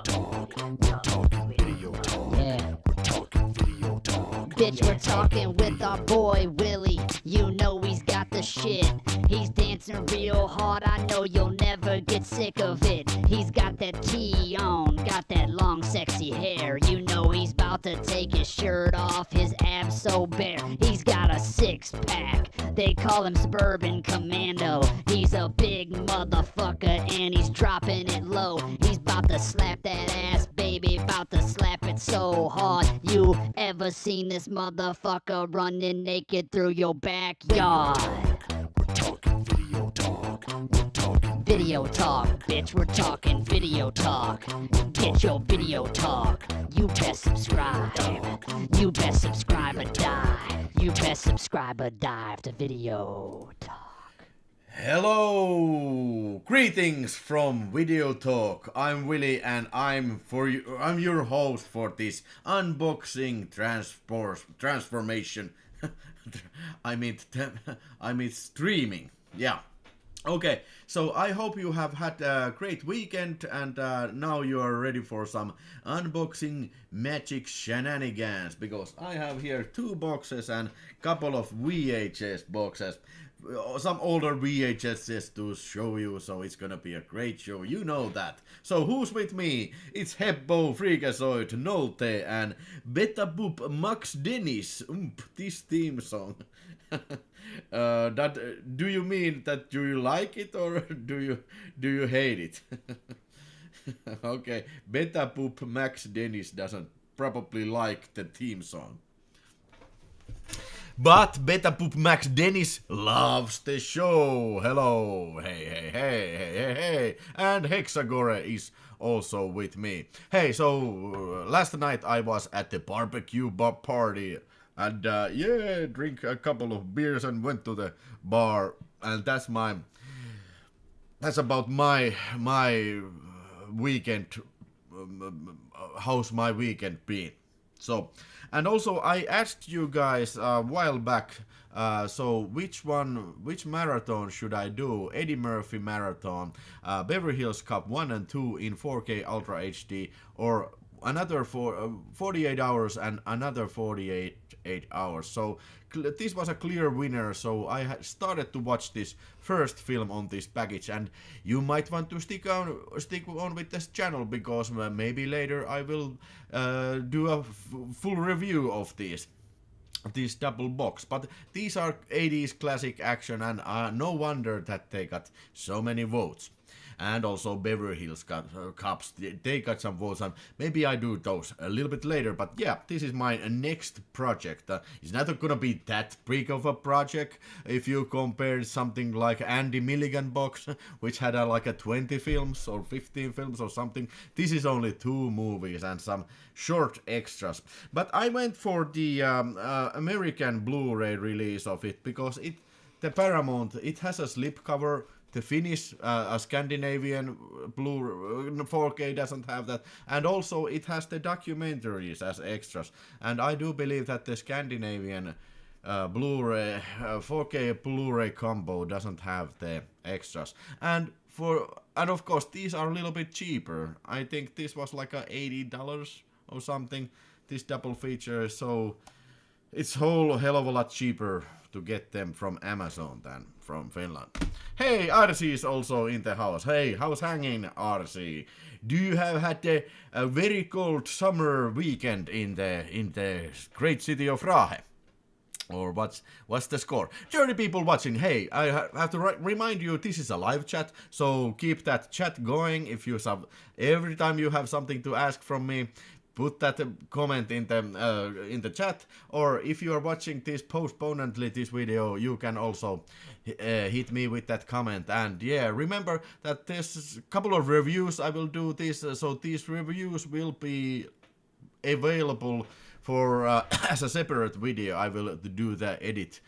talk. We're talking video talk. Yeah. We're talking video talk. Bitch, we're talking with our boy Willie. You know he's got the shit. He's dancing real hard. I know you'll never get sick of it. He's got that tee on, got that long sexy hair. You know he's about to take his shirt off, his abs so bare. He's got a six-pack. They call him Suburban Commando. He's a big motherfucker and he's dropping it low. He's about to slap that ass, baby, about to slap it so hard. You ever seen this motherfucker running naked through your backyard? We're talking video talk. We're talking Video talk, bitch, we're talking video talk. Get your video talk. You best subscribe. You best subscribe or die. You best subscribe or dive to video talk. Hello, greetings from VideoTalk. I'm Willie, and I'm your host for this unboxing transformation. I mean streaming. Yeah. Okay, so I hope you have had a great weekend, and now you are ready for some unboxing magic shenanigans, because I have here 2 boxes and couple of VHS boxes. Some older VHSs to show you, so it's gonna be a great show, you know that. So who's with me? It's Heppo, Freakazoid, Nolte, and Beta Boop Max Dennis. This theme song. Do you mean that do you like it, or do you hate it? Okay, Beta Boop Max Dennis doesn't probably like the theme song. But Beta Poop Max Dennis loves the show. Hello, hey. And Hexagore is also with me. Hey, so last night I was at the barbecue party. And drink a couple of beers and went to the bar. And that's about my weekend. How's my weekend been? So, and also I asked you guys a while back, so which marathon should I do? Eddie Murphy marathon, Beverly Hills Cup 1 and 2 in 4K Ultra HD, or another 48 hours and another 48 hours. So this was a clear winner, so I started to watch this first film on this package, and you might want to stick on with this channel, because maybe later I will do a full review of this double box. But these are 80s classic action, and no wonder that they got so many votes. And also Beverly Hills Cups, they got some votes, and maybe I do those a little bit later. But yeah, this is my next project. It's not gonna be that big of a project if you compare something like Andy Milligan box, which had like a 20 films or 15 films or something. This is only 2 movies and some short extras. But I went for the American Blu-ray release of it, because the Paramount, it has a slipcover. The Finnish, Scandinavian Blue 4K doesn't have that, and also it has the documentaries as extras. And I do believe that the Scandinavian Blu-ray 4K Blu-ray combo doesn't have the extras. And of course these are a little bit cheaper. I think this was like $80 or something. This double feature, so it's whole hell of a lot cheaper to get them from Amazon than from Finland. Hey, RC is also in the house. Hey, how's hanging, RC? Do you have had a very cold summer weekend in the great city of Rahe? Or what's the score? 30 people watching. Hey, I have to remind you, this is a live chat, so keep that chat going. Every time you have something to ask from me, put that comment in the chat, or if you are watching this postponedly, this video, you can also hit me with that comment. And yeah, remember that there's a couple of reviews I will do this, so these reviews will be available for as a separate video. I will do the edit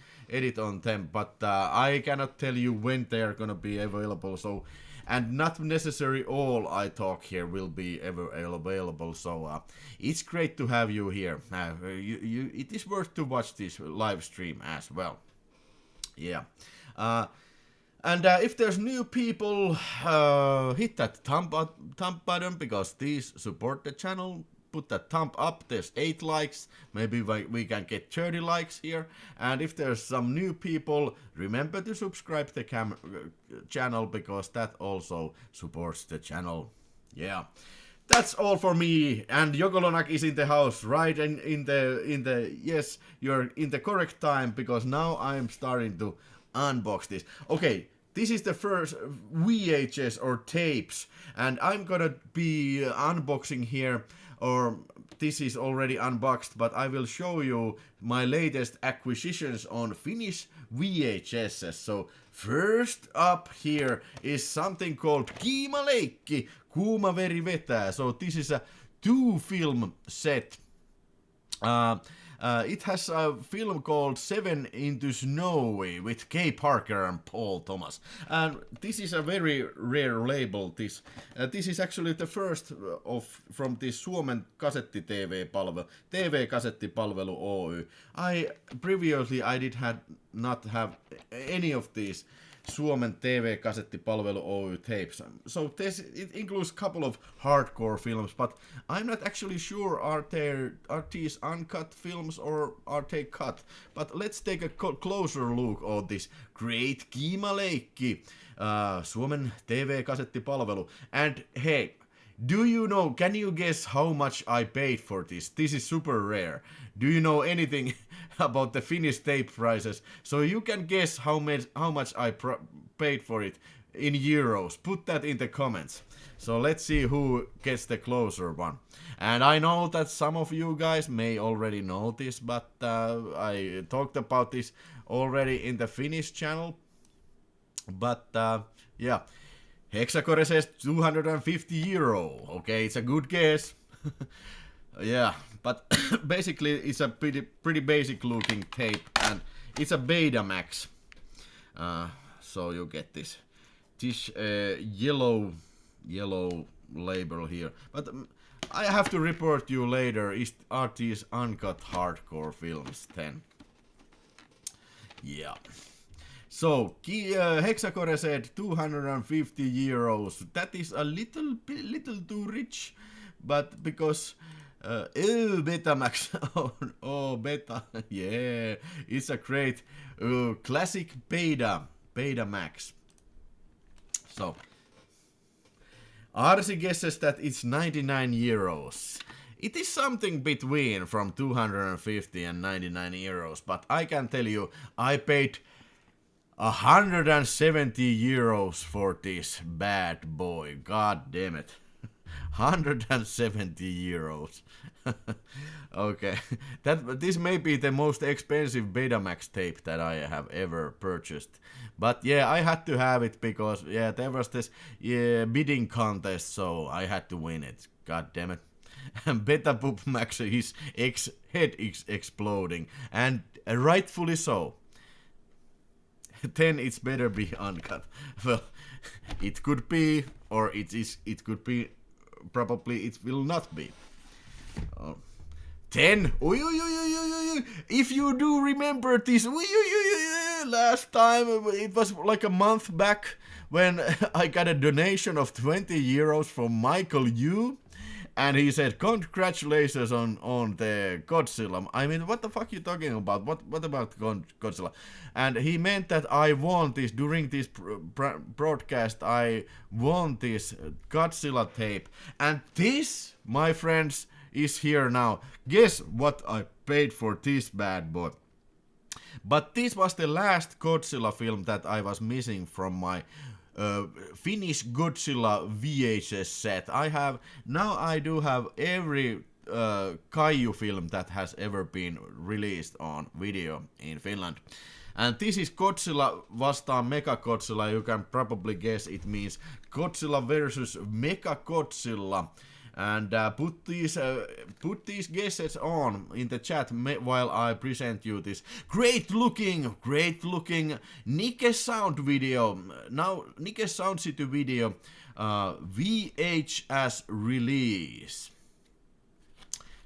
on them, but I cannot tell you when they are gonna be available. So. And not necessarily all I talk here will be ever available, so it's great to have you here. It is worth to watch this live stream as well. Yeah. And if there's new people, hit that thumb button because these support the channel. Put that thumb up. There's 8 likes. Maybe we can get 30 likes here. And if there's some new people, remember to subscribe to the channel because that also supports the channel. Yeah. That's all for me, and Jokolonak is in the house, right? And in the yes, you're in the correct time because now I'm starting to unbox this. Okay, this is the first VHS or tapes, and I'm gonna be unboxing here, or this is already unboxed, but I will show you my latest acquisitions on Finnish VHSs. So first up here is something called Kiimaleikki, Kuuma veri vetää. So this is a 2-film set. It has a film called 7 into Snowy with Kay Parker and Paul Thomas. And this is a very rare label. This is actually the first from this Suomen kasetti-TV-palvelu, TV-kasettipalvelu Oy. Previously I did not have any of these Suomen TV-kasettipalvelu Oy tapes. So it includes a couple of hardcore films, but I'm not actually sure are these uncut films or are they cut. But let's take a closer look at this great Kiimaleikki, Suomen TV-kasettipalvelu. And hey, do you know, can you guess how much I paid for this? This is super rare. Do you know anything about the Finnish tape prices? So you can guess how much I paid for it in euros. Put that in the comments. So let's see who gets the closer one. And I know that some of you guys may already know this, but I talked about this already in the Finnish channel. But yeah. Hexacore says 250 euro. Okay, it's a good guess. Yeah, but basically it's a pretty basic looking tape, and it's a Betamax. So you get this yellow label here. But I have to report you later. Are these uncut hardcore films then? Yeah. So, Hexacore said 250 euros. That is a little too rich, but because Betamax, oh Beta, yeah, it's a great classic Betamax. So, Arsi guesses that it's 99 euros. It is something between from 250 and 99 euros, but I can tell you, I paid 170 euros for this bad boy. God damn it. 170 euros. Okay. This may be the most expensive Betamax tape that I have ever purchased. But yeah, I had to have it because yeah, there was this bidding contest, so I had to win it. God damn it. And Betapoop Max, his head is exploding. And rightfully so. Then it's better be uncut. Well, it could be, or it could be, probably it will not be. 10. If you do remember this, last time, it was like a month back when I got a donation of 20 euros from Michael Yu. And he said, congratulations on the Godzilla. I mean, what the fuck are you talking about? What about Godzilla? And he meant that I won this, during this broadcast, I won this Godzilla tape. And this, my friends, is here now. Guess what I paid for this bad boy? But this was the last Godzilla film that I was missing from my Finnish Godzilla VHS set. I do have every Kaiju film that has ever been released on video in Finland. And this is Godzilla vastaan Mechagodzilla. You can probably guess it means Godzilla versus Mechagodzilla. And put these guesses on in the chat while I present you this great looking Nike Sound video. Now Nike Sound City video VHS release.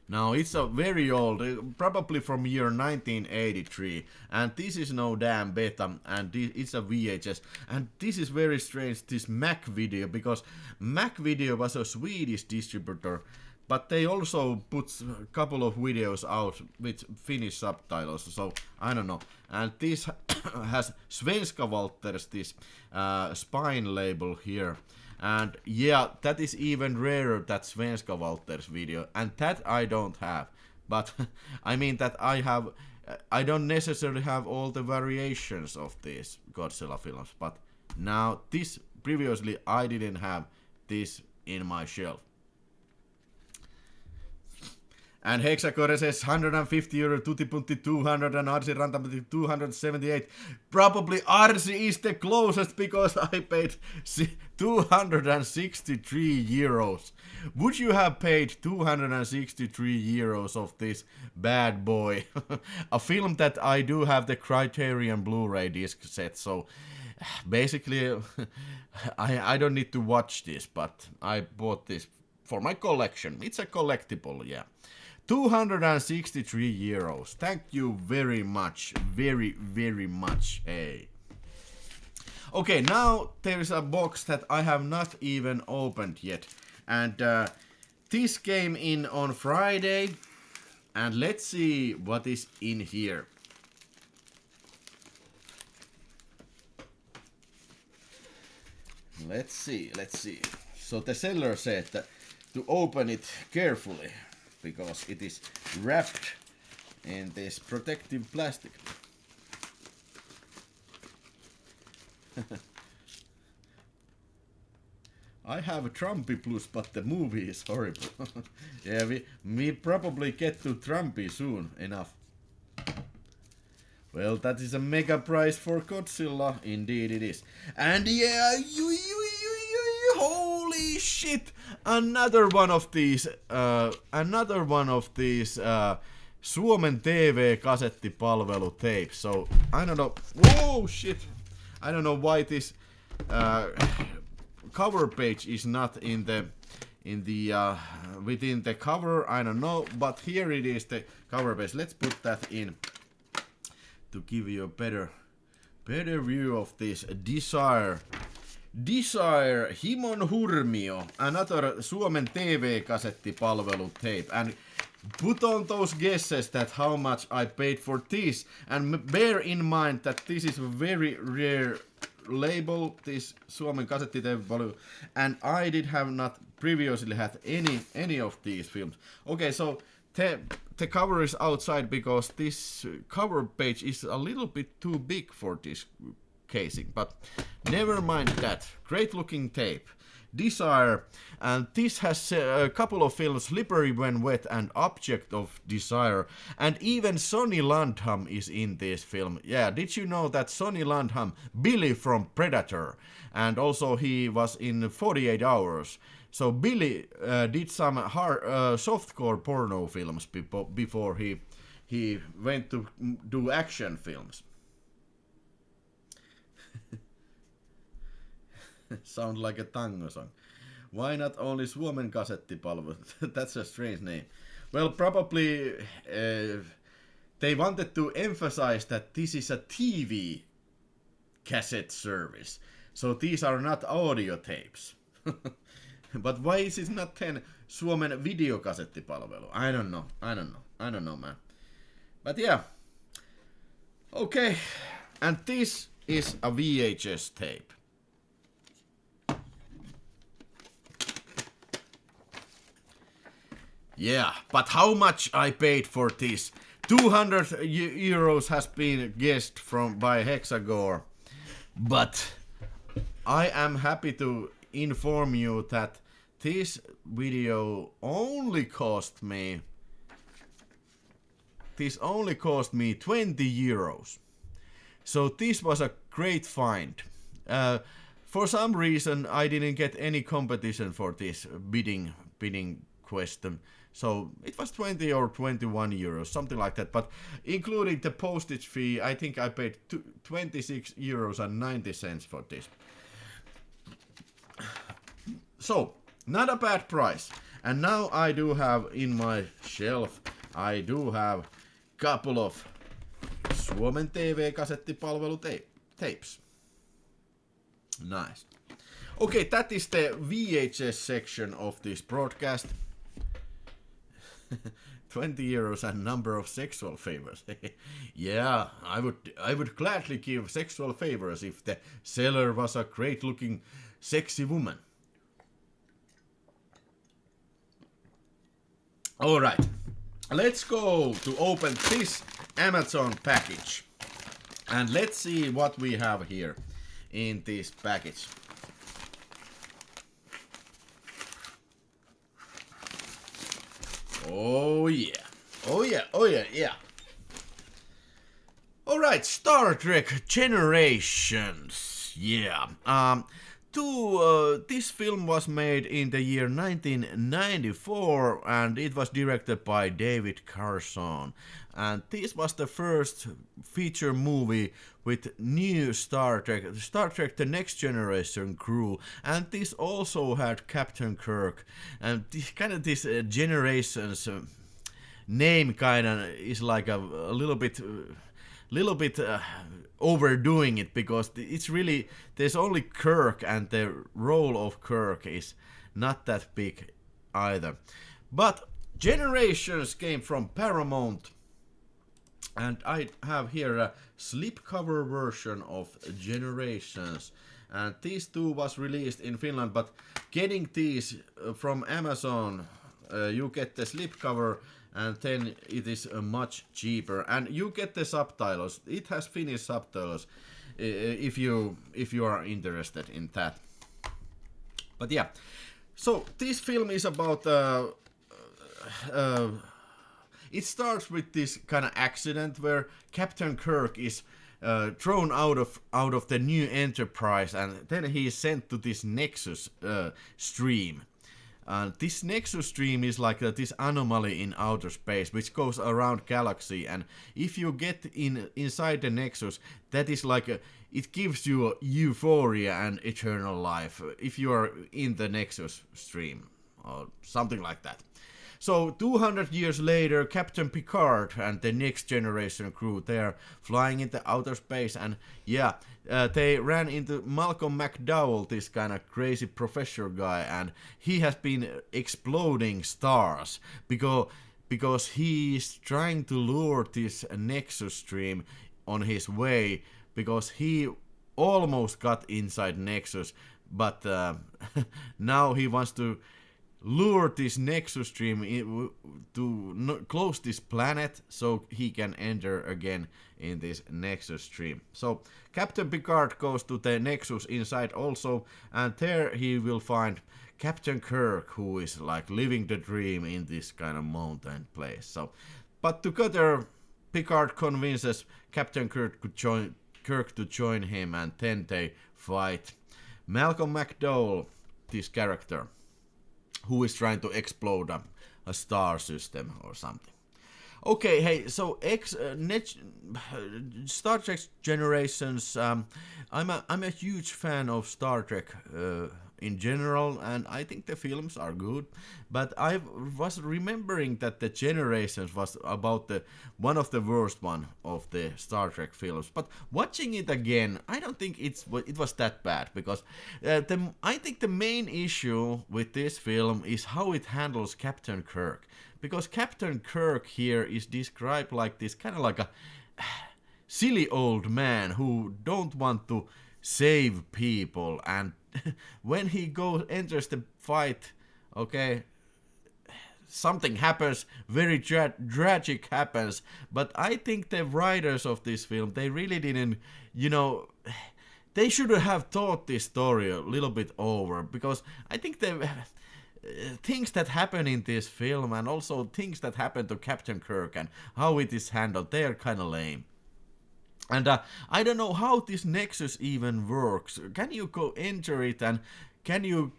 Now it's a very old, probably from year 1983, and this is no damn beta, and it's a VHS. And this is very strange, this Mac Video, because Mac Video was a Swedish distributor, but they also put a couple of videos out with Finnish subtitles, so I don't know. And this has Svenska Walters, this spine label here. And yeah, that is even rarer, that Svenska Walters video, and that I don't have. But I mean that I don't necessarily have all the variations of these Godzilla films, but now this, previously I didn't have this in my shelf. And Hexacore says 150 euro, Tutti Punti 200, and Arsi Rantamuti 278. Probably Arsi is the closest because I paid 263 euros. Would you have paid 263 euros of this bad boy? A film that I do have the Criterion Blu-ray disc set, so basically I don't need to watch this, but I bought this for my collection. It's a collectible, yeah. 263 euros. Thank you very much. Very, very much. Hey. Okay, now there is a box that I have not even opened yet. And this came in on Friday. And let's see what is in here. Let's see. So the seller said that to open it carefully, because it is wrapped in this protective plastic. I have a Trumpy Plus, but the movie is horrible. Yeah, we probably get to Trumpy soon enough. Well, that is a mega prize for Godzilla. Indeed it is. And yeah, holy shit! Another one of these Suomen TV kasettipalvelu tapes. So I don't know. Whoa, shit! I don't know why this cover page is not in the within the cover. I don't know, but here it is, the cover page. Let's put that in to give you a better view of this Desire Himon Hurmio, another Suomen TV-kasettipalvelu tape. And put on those guesses that how much I paid for this. And bear in mind that this is a very rare label, this Suomen kasettipalvelu. And I did have not previously had any of these films. Okay, so the cover is outside because this cover page is a little bit too big for this casing, but never mind that. Great looking tape. Desire, and this has a couple of films, Slippery When Wet and Object of Desire, and even Sonny Landham is in this film. Yeah, did you know that Sonny Landham, Billy from Predator, and also he was in 48 Hours. So Billy did some softcore porno films before he went to do action films. Sound like a tango song. Why not only Suomen kasettipalvelu? That's a strange name. Well, probably they wanted to emphasize that this is a TV cassette service. So these are not audio tapes. But why is it not 10 Suomen videokasettipalvelu? I don't know, man. But yeah. Okay. And this is a VHS tape. Yeah, but how much I paid for this? 200 euros has been guessed by Hexagore. But I am happy to inform you that this video only cost me 20 euros. So this was a great find. For some reason I didn't get any competition for this bidding question. So it was 20 or 21 euros, something like that. But including the postage fee, I think I paid 26 euros and 90 cents for this. So, not a bad price. And now I do have in my shelf, I do have couple of Suomen TV-kasettipalvelu tapes. Nice. Okay, that is the VHS section of this broadcast. 20 euros and number of sexual favors. Yeah, I would gladly give sexual favors if the seller was a great-looking, sexy woman. Alright, let's go to open this Amazon package. And let's see what we have here in this package. Oh yeah. Oh yeah. Oh yeah. Yeah. Alright, Star Trek Generations. Yeah. This film was made in the year 1994 and it was directed by David Carson. And this was the first feature movie with new Star Trek The Next Generation crew. And this also had Captain Kirk. And this Generations name kind of is like a little bit overdoing it, because it's really, there's only Kirk and the role of Kirk is not that big either. But Generations came from Paramount, and I have here a slipcover version of Generations, and these two was released in Finland, but getting these from Amazon, you get the slipcover and then it is much cheaper, and you get the subtitles. It has Finnish subtitles if you are interested in that. But yeah, so this film is about it starts with this kind of accident where Captain Kirk is thrown out of the new Enterprise, and then he is sent to this Nexus stream. This Nexus stream is like this anomaly in outer space which goes around galaxy, and if you get inside the Nexus, that is like it gives you euphoria and eternal life if you are in the Nexus stream or something like that. So 200 years later, Captain Picard and the Next Generation crew, they are flying into outer space, and yeah, they ran into Malcolm McDowell, this kind of crazy professor guy, and he has been exploding stars because he's trying to lure this Nexus stream on his way, because he almost got inside Nexus, but now he wants to lure this Nexus stream to close this planet so he can enter again in this Nexus stream. So Captain Picard goes to the Nexus inside also, and there he will find Captain Kirk, who is like living the dream in this kind of mountain place. So, but together Picard convinces Captain Kirk to join him, and then they fight Malcolm McDowell, this character, who is trying to explode a star system or something. Okay, hey, so Star Trek Generations, I'm a huge fan of Star Trek in general, and I think the films are good, but I was remembering that the Generations was about one of the worst one of the Star Trek films, but watching it again, I don't think it was that bad, because I think the main issue with this film is how it handles Captain Kirk, because Captain Kirk here is described like this kind of like a silly old man who don't want to save people, and when he enters the fight, okay, something happens, very tragic happens, but I think the writers of this film, they really didn't, they should have thought this story a little bit over, because I think the things that happen in this film, and also things that happen to Captain Kirk and how it is handled, they are kind of lame. And I don't know how this Nexus even works. Can you go enter it, and can you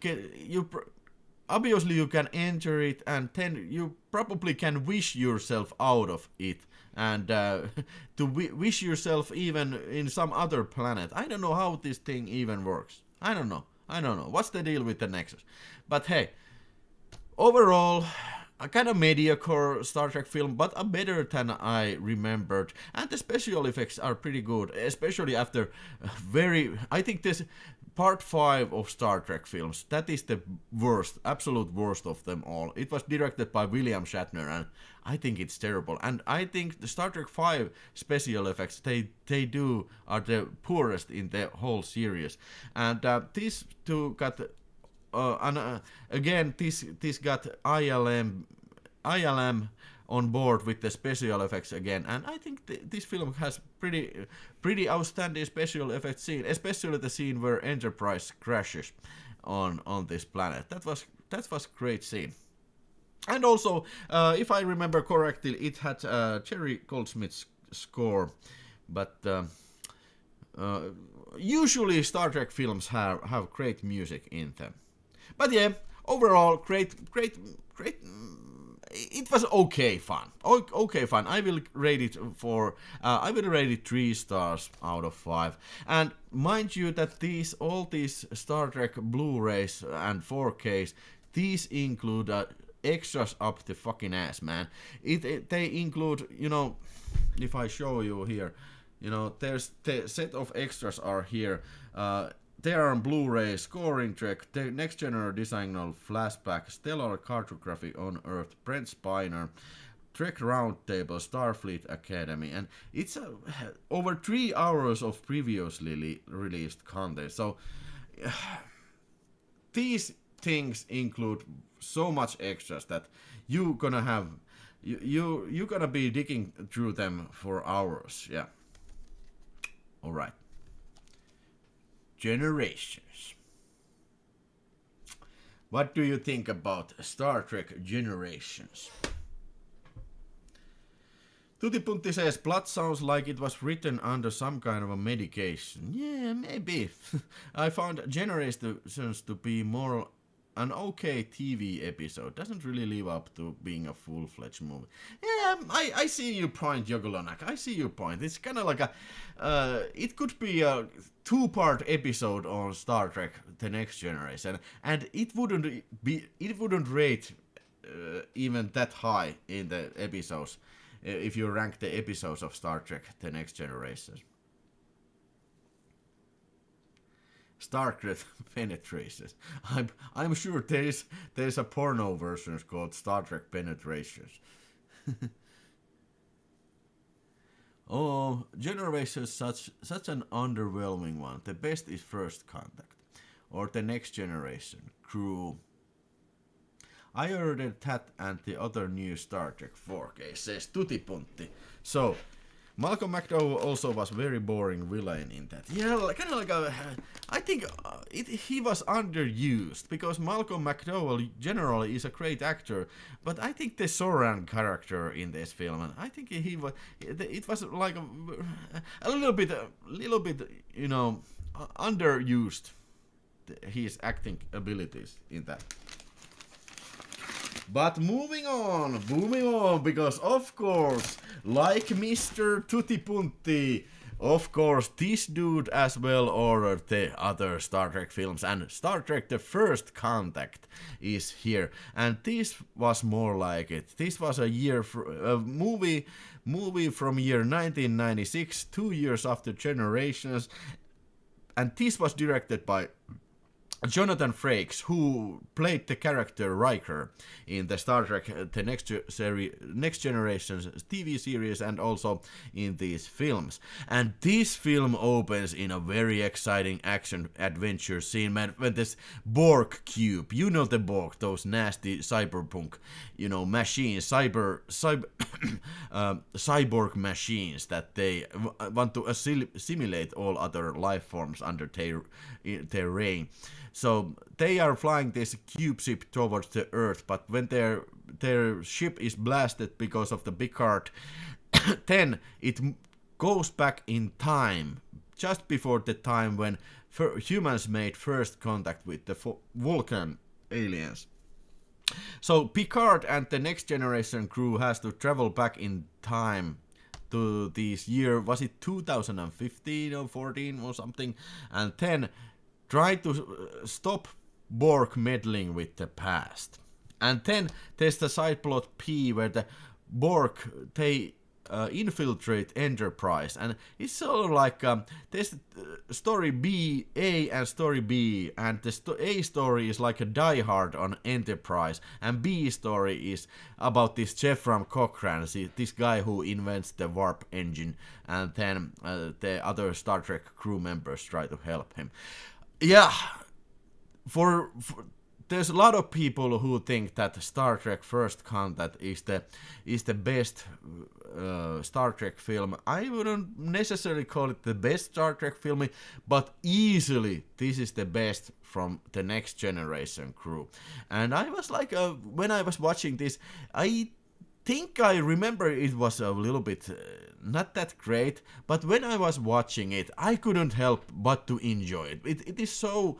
obviously you can enter it, and then you probably can wish yourself out of it, and to wish yourself even in some other planet. I don't know how this thing even works. I don't know. What's the deal with the Nexus? But hey, overall, a kind of mediocre Star Trek film, but a better than I remembered. And the special effects are pretty good, especially after I think this part 5 of Star Trek films, that is the worst, absolute worst of them all. It was directed by William Shatner, and I think it's terrible. And I think the Star Trek 5 special effects they do are the poorest in the whole series. And these two got again, this got ILM on board with the special effects again, and I think this film has pretty outstanding special effects scene, especially the scene where Enterprise crashes on this planet. That was great scene. And also, if I remember correctly, it had Jerry Goldsmith's score, but usually Star Trek films have great music in them. But yeah, overall, great. It was okay fun. Okay fun. I will rate it 3 stars out of 5. And mind you that all these Star Trek Blu-rays and 4Ks, these include extras up the fucking ass, man. They include, if I show you here, there's the set of extras are here. They are on Blu-ray, scoring track, the Next Generation Design Flashback, Stellar Cartography on Earth, Brent Spiner, Trek Roundtable, Starfleet Academy, and it's over 3 hours of previously released content. So these things include so much extras that you're gonna be digging through them for hours. Yeah. All right. Generations. What do you think about Star Trek Generations? Tutipunti says, plot sounds like it was written under some kind of a medication. Yeah, maybe. I found Generations to be more an okay TV episode. Doesn't really live up to being a full-fledged movie. Yeah, I see your point, Jogolonak. I see your point. It's kind of like it could be a 2-part episode on Star Trek: The Next Generation, and it wouldn't rate even that high in the episodes if you rank the episodes of Star Trek: The Next Generation. Star Trek Penetrations. I'm sure there's a porno version called Star Trek Penetrations. Oh, Generations such an underwhelming one. The best is First Contact or The Next Generation, Crew. I ordered that and the other new Star Trek 4K, says Tutipunti. So, Malcolm McDowell also was very boring villain in that. Yeah, kind of like I think he was underused because Malcolm McDowell generally is a great actor, but I think the Soran character in this film, and I think it was like a little bit, underused his acting abilities in that. But moving on, because of course, like Mr. Tutipunti, of course, this dude as well ordered the other Star Trek films, and Star Trek: The First Contact is here, and this was more like it. This was a movie from year 1996, 2 years after Generations, and this was directed by Jonathan Frakes, who played the character Riker in the Star Trek The Next Generation TV series and also in these films. And this film opens in a very exciting action-adventure scene when this Borg cube, the Borg, those nasty cyberpunk, machines, cyborg machines that they want to assimilate all other life forms under their reign. So they are flying this cube ship towards the Earth, but when their ship is blasted because of the Picard, then it goes back in time, just before the time when humans made first contact with the Vulcan aliens. So Picard and the Next Generation crew has to travel back in time to this year, was it 2015 or 14 or something, and then try to stop Borg meddling with the past. And then there's the side plot P where the Borg, they infiltrate Enterprise, and it's sort of like there's story B, A, and story B, and the A story is like a Die Hard on Enterprise, and B story is about this Jeffram Cochrane, this guy who invents the warp engine, and then the other Star Trek crew members try to help him. Yeah, for there's a lot of people who think that Star Trek First Contact is the best Star Trek film. I wouldn't necessarily call it the best Star Trek film, but easily this is the best from the Next Generation crew. And I was like, when I was watching this, I think I remember it was a little bit not that great, but when I was watching it, I couldn't help but to enjoy it. It is so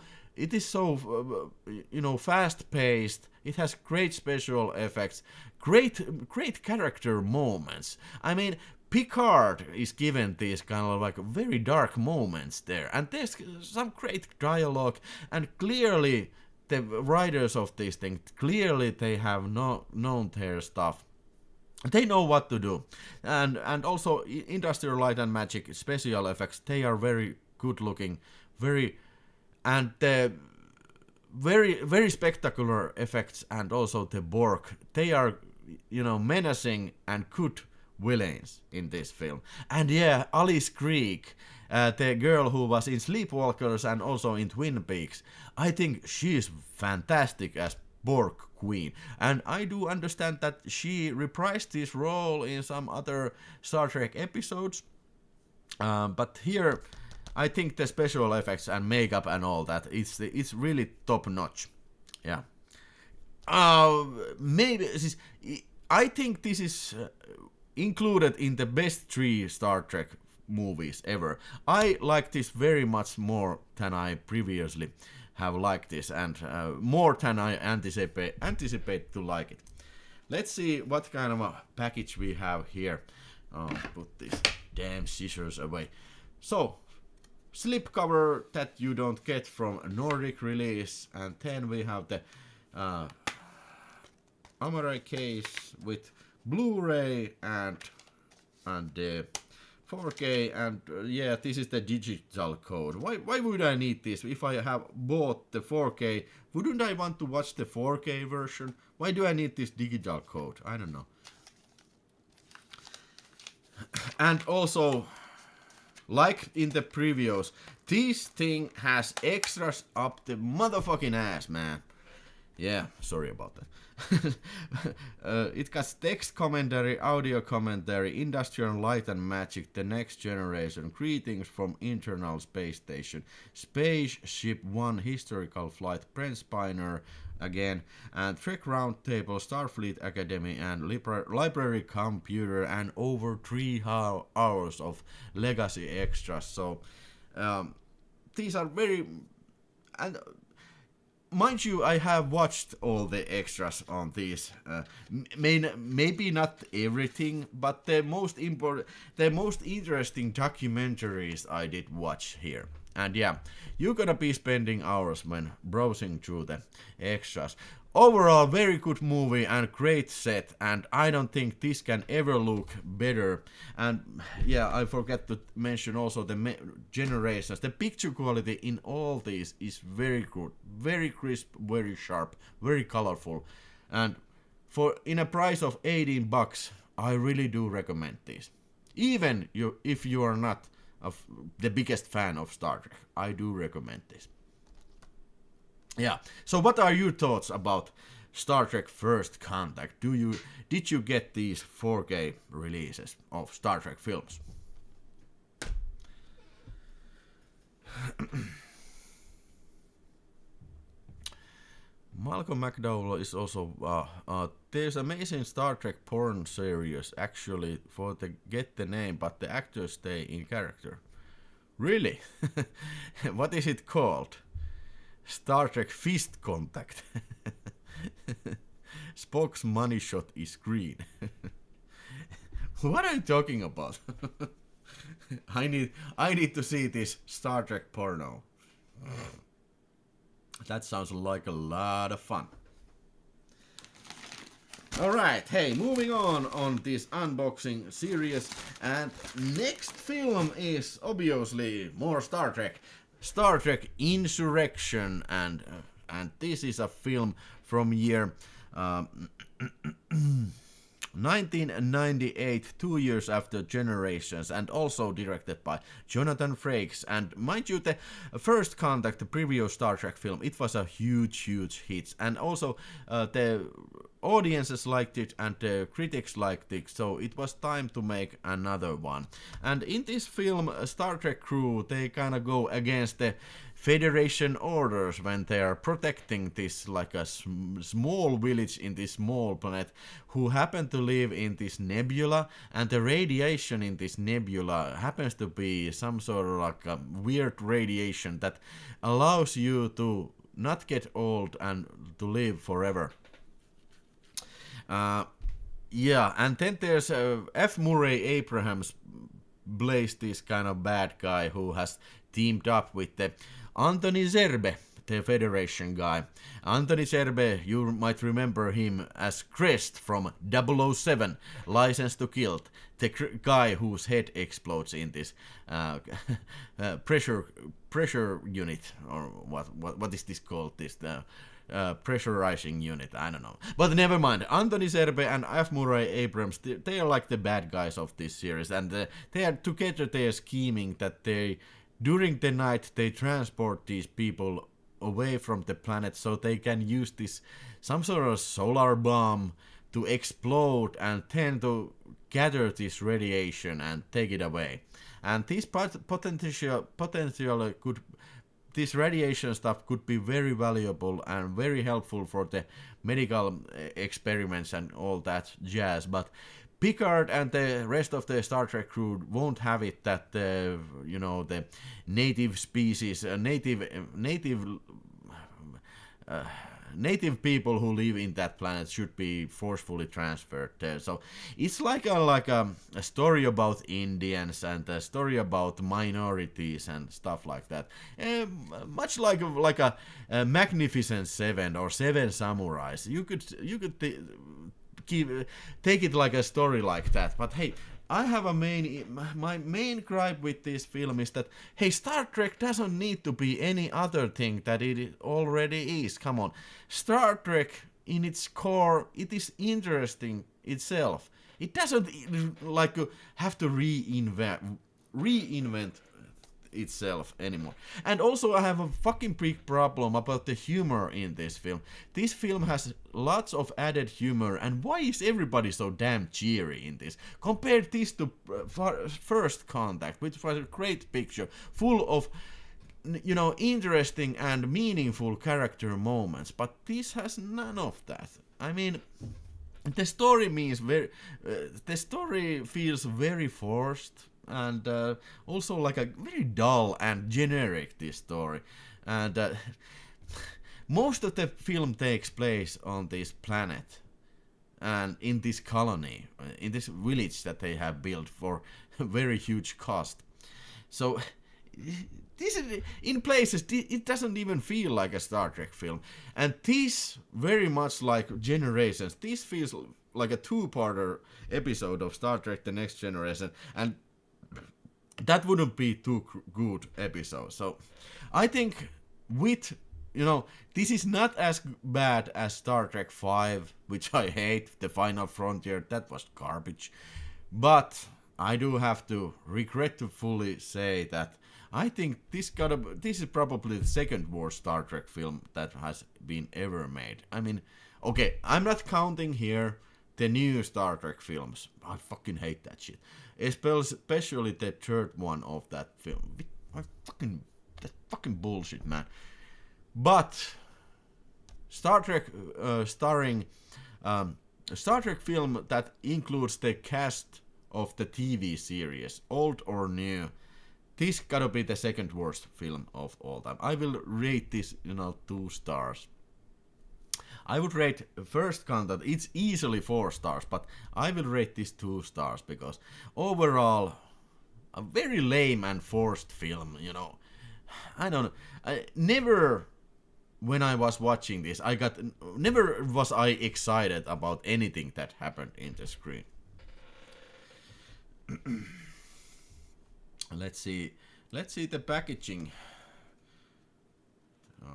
fast-paced. It has great special effects, great character moments. I mean, Picard is given these kind of like very dark moments there, and there's some great dialogue, and clearly the writers of this thing, clearly they have known their stuff. They know what to do, and also Industrial Light and Magic special effects, they are very good looking, very spectacular effects, and also the Borg, they are menacing and good villains in this film. And yeah, Alice Creek, the girl who was in Sleepwalkers and also in Twin Peaks, I think she is fantastic as Borg Queen, and I do understand that she reprised this role in some other Star Trek episodes, but here I think the special effects and makeup and all that, it's really top notch. Yeah. Maybe I think this is included in the best 3 Star Trek movies ever. I like this very much more than I previously have liked this, and more than I anticipate to like it. Let's see what kind of a package we have here. Put these damn scissors away. So, slipcover that you don't get from a Nordic release, and then we have the Amaray case with Blu-ray and 4K, and yeah, this is the digital code. Why would I need this? If I have bought the 4K, wouldn't I want to watch the 4K version? Why do I need this digital code? I don't know. And also, like in the previews, this thing has extras up the motherfucking ass, man. Yeah, sorry about that. It got text commentary, audio commentary, Industrial Light and Magic, The Next Generation, Greetings from Internal Space Station, Spaceship One Historical Flight, Brent Spiner again, and Trek Roundtable, Starfleet Academy, and Library Computer, and over 3 hours of legacy extras. So these are very... and mind you, I have watched all the extras on these. Maybe not everything, but the most interesting documentaries I did watch here. And yeah, you're gonna be spending hours when browsing through the extras. Overall, very good movie and great set, and I don't think this can ever look better. And yeah, I forgot to mention also the generations. The picture quality in all these is very good, very crisp, very sharp, very colorful, and in a price of $18, I really do recommend these. Even if you are not the biggest fan of Star Trek, I do recommend this. Yeah. So what are your thoughts about Star Trek First Contact? Did you get these 4K releases of Star Trek films? Malcolm McDowell is also there's amazing Star Trek porn series actually for the get the name, but the actors stay in character. Really? What is it called? Star Trek Fist Contact. Spock's money shot is green. What are you talking about? I need to see this Star Trek porno. That sounds like a lot of fun. Alright, hey, moving on this unboxing series, and next film is obviously more Star Trek. Star Trek Insurrection, and this is a film from year 1998, 2 years after Generations, and also directed by Jonathan Frakes. And mind you, the First Contact, the previous Star Trek film, it was a huge hit, and also the audiences liked it and the critics liked it, so it was time to make another one. And in this film, Star Trek crew, they kind of go against the Federation orders when they are protecting this like a small village in this small planet who happen to live in this nebula, and the radiation in this nebula happens to be some sort of like a weird radiation that allows you to not get old and to live forever. Yeah, and then there's F. Murray Abrahams plays this kind of bad guy who has teamed up with the Anthony Zerbe, the Federation guy. Anthony Zerbe, you might remember him as Crest from 007, License to Kill, the guy whose head explodes in this pressure unit, or what is this called? This pressurizing unit, I don't know. But never mind. Anthony Zerbe and F. Murray Abrams, they are like the bad guys of this series, and they are together. They are scheming that during the night they transport these people away from the planet so they can use this some sort of solar bomb to explode and then to gather this radiation and take it away. And this potential could, this radiation stuff could be very valuable and very helpful for the medical experiments and all that jazz, but Picard and the rest of the Star Trek crew won't have it that the native species, native people who live in that planet should be forcefully transferred there. So it's like a story about Indians and a story about minorities and stuff like that. Much like a Magnificent Seven or Seven Samurais. You could take it like a story like that. But hey, I have my main gripe with this film is that, hey, Star Trek doesn't need to be any other thing that it already is. Come on. Star Trek, in its core, it is interesting itself. It doesn't like have to reinvent itself anymore. And also I have a fucking big problem about the humor in this film. This film has lots of added humor, and why is everybody so damn cheery in this? Compare this to First Contact, which was a great picture full of interesting and meaningful character moments, but this has none of that. I mean, the story feels very forced, and also like a very dull and generic, this story. And most of the film takes place on this planet and in this colony, in this village that they have built for a very huge cost. So this is, in places it doesn't even feel like a Star Trek film, and this very much like Generations. This feels like a two-parter episode of Star Trek: The Next Generation, and that wouldn't be too good episode. So I think this is not as bad as Star Trek 5, which I hate, The Final Frontier. That was garbage. But I do have to regretfully say that I think this is probably the second worst Star Trek film that has been ever made. I mean, okay, I'm not counting here the new Star Trek films. I fucking hate that shit. Especially the third one of that film. That's fucking bullshit, man. But Star Trek starring Star Trek film that includes the cast of the TV series, old or new. This gotta be the second worst film of all time. I will rate this, 2 stars. I would rate First Contact, it's easily 4 stars, but I will rate this 2 stars because overall, a very lame and forced film, I don't know. I never when I was watching this, never was I excited about anything that happened in the screen. Let's see the packaging.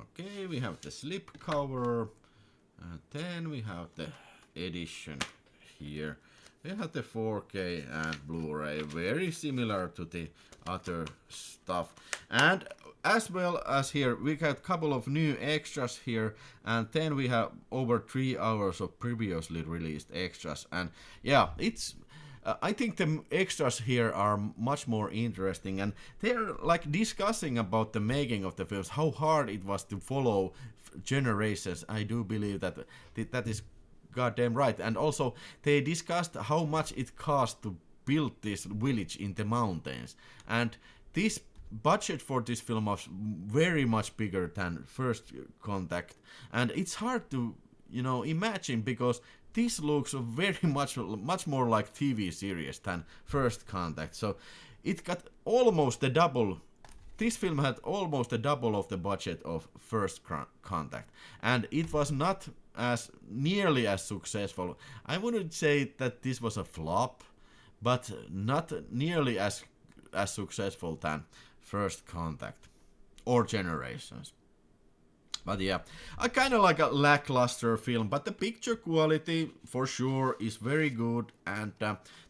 Okay, we have the slip cover, and then we have the edition here. We have the 4K and Blu-ray, very similar to the other stuff. And as well as here, we got a couple of new extras here, and then we have over 3 hours of previously released extras. And yeah, it's I think the extras here are much more interesting, and they're like discussing about the making of the films, how hard it was to follow generations. I do believe that that is goddamn right. And also they discussed how much it cost to build this village in the mountains, and this budget for this film was very much bigger than First Contact, and it's hard to imagine, because this looks very much more like TV series than First Contact. So it got almost the double. This film had almost the double of the budget of First Contact, and it was not as nearly as successful. I wouldn't say that this was a flop, but not nearly as successful than First Contact or Generations. But yeah, I kind of like a lackluster film, but the picture quality for sure is very good, and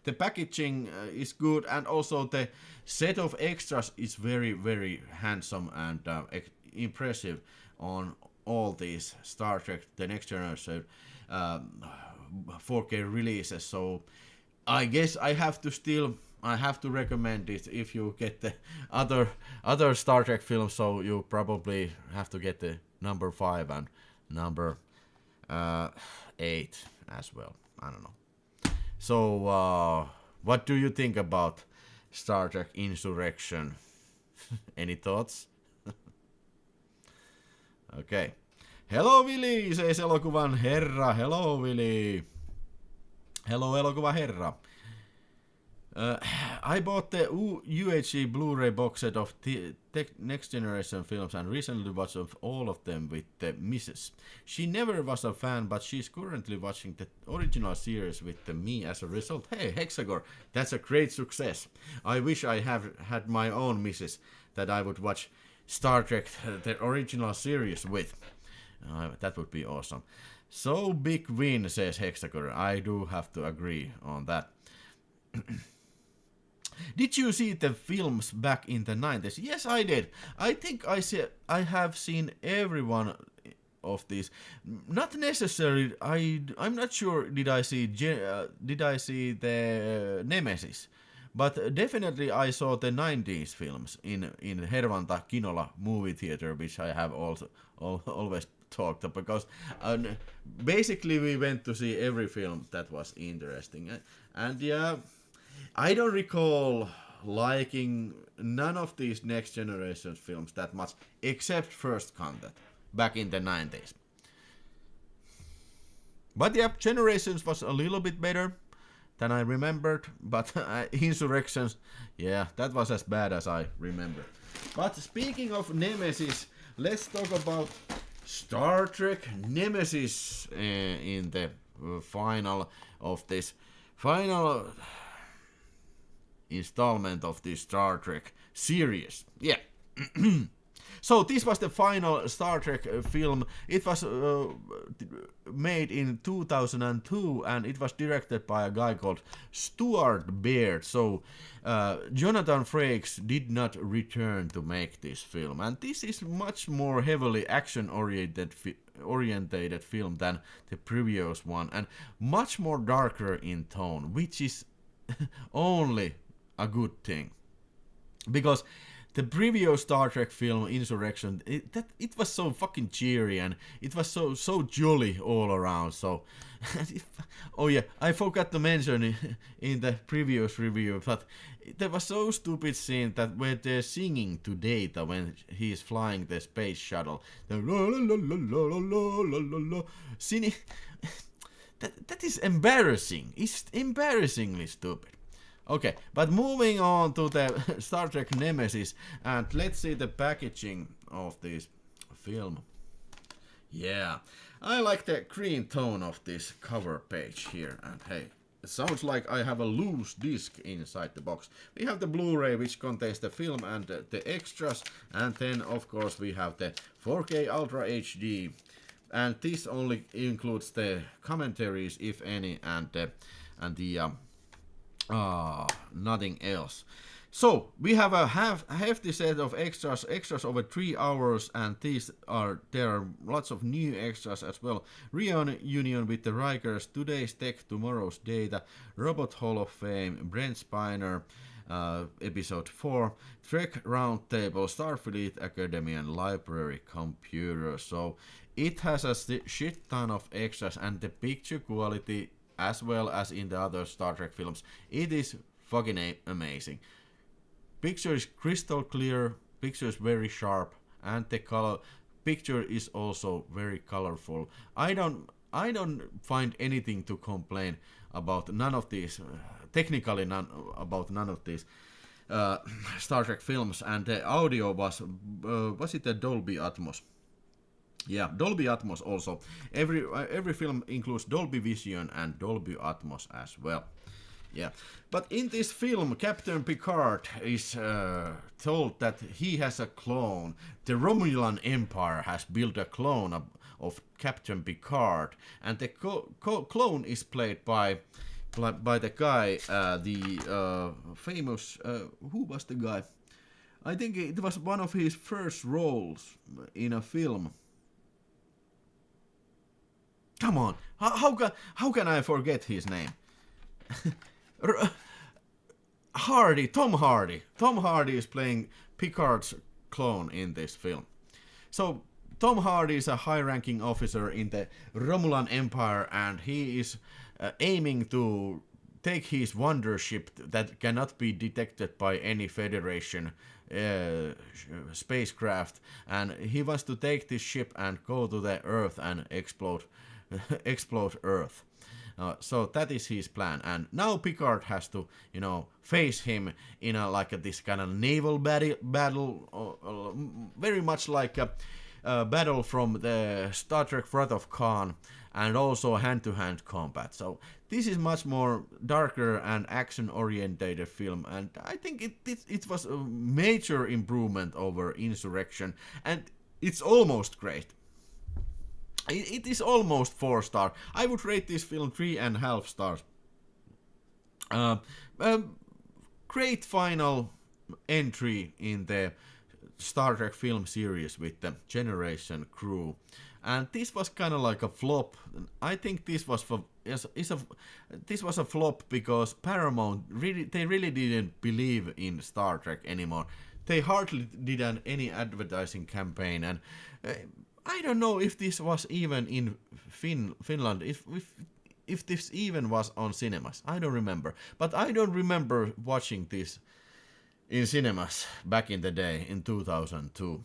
the packaging is good, and also the set of extras is very, very handsome and impressive on all these Star Trek The Next Generation 4K releases. So I guess I have to recommend it if you get the other Star Trek films, so you probably have to get the number 5 and number 8 as well. I don't know. So what do you think about Star Trek Insurrection? Any thoughts? Okay. Hello Willy, says elokuvan herra. Hello Willy. Hello elokuva herra. I bought the UHD Blu-ray box set of Next Generation films and recently watched all of them with the missus. She never was a fan, but she's currently watching the original series with me as a result. Hey, Hexagor, that's a great success. I wish I had my own missus that I would watch Star Trek, the original series with. That would be awesome. So big win, says Hexagor. I do have to agree on that. Did you see the films back in the 90s? Yes, I did. I think I have seen every one of these. Not necessarily. I'm not sure. Did I see the Nemesis? But definitely I saw the 90s films in Hervanta Kinola movie theater, which I have also always talked about, because basically we went to see every film that was interesting. And yeah, I don't recall liking none of these Next Generation films that much, except First Contact back in the 90s. But yeah, Generations was a little bit better than I remembered, but Insurrections, yeah, that was as bad as I remember. But speaking of Nemesis, let's talk about Star Trek Nemesis in the final of this final installment of the Star Trek series. Yeah. So this was the final Star Trek film. It was made in 2002, and it was directed by a guy called Stuart Baird. So Jonathan Frakes did not return to make this film, and this is much more heavily action-oriented film than the previous one, and much more darker in tone, which is only a good thing, because the previous Star Trek film, Insurrection, it was so fucking cheery, and it was so jolly all around. So, oh yeah, I forgot to mention in the previous review, but there was so stupid scene that where they're singing to Data when he's flying the space shuttle. The la la la la la la la la singing. That is embarrassing. It's embarrassingly stupid. Okay, but moving on to the Star Trek Nemesis, and let's see the packaging of this film. Yeah, I like the green tone of this cover page here, and hey, it sounds like I have a loose disc inside the box. We have the Blu-ray, which contains the film and the extras, and then of course we have the 4K Ultra HD, and this only includes the commentaries, if any, and the nothing else. So we have a hefty set of extras over 3 hours, and there are lots of new extras as well. Reunion with the Rikers, Today's Tech, Tomorrow's Data, Robot Hall of Fame, Brent Spiner, episode 4, Trek Roundtable, Starfleet Academy, and Library Computer. So it has a shit ton of extras, and the picture quality, as well as in the other Star Trek films, it is fucking amazing. Picture is crystal clear, picture is very sharp, and the picture is also very colorful. I don't find anything to complain about none of these, technically none of these Star Trek films, and the audio was it the Dolby Atmos? Yeah, Dolby Atmos also. Every film includes Dolby Vision and Dolby Atmos as well. Yeah, but in this film, Captain Picard is told that he has a clone. The Romulan Empire has built a clone of Captain Picard, and the clone is played by the guy, the famous. Who was the guy? I think it was one of his first roles in a film. Come on, how can I forget his name? Tom Hardy. Tom Hardy is playing Picard's clone in this film. So Tom Hardy is a high-ranking officer in the Romulan Empire, and he is aiming to take his wonder ship that cannot be detected by any Federation spacecraft, and he wants to take this ship and go to the Earth and explode Earth. So that is his plan, and now Picard has to, face him in this kind of naval battle, very much like a battle from the Star Trek Wrath of Khan, and also hand-to-hand combat. So this is much more darker and action-orientated film, and I think it was a major improvement over Insurrection, and it's almost great. It is almost 4 stars. I would rate this film 3.5 stars. Great final entry in the Star Trek film series with the Generation crew, and this was kind of like a flop. I think this was a flop because Paramount really didn't believe in Star Trek anymore. They hardly did any advertising campaign, and I don't know if this was even in Finland, if this even was on cinemas. I don't remember. But I don't remember watching this in cinemas back in the day, in 2002.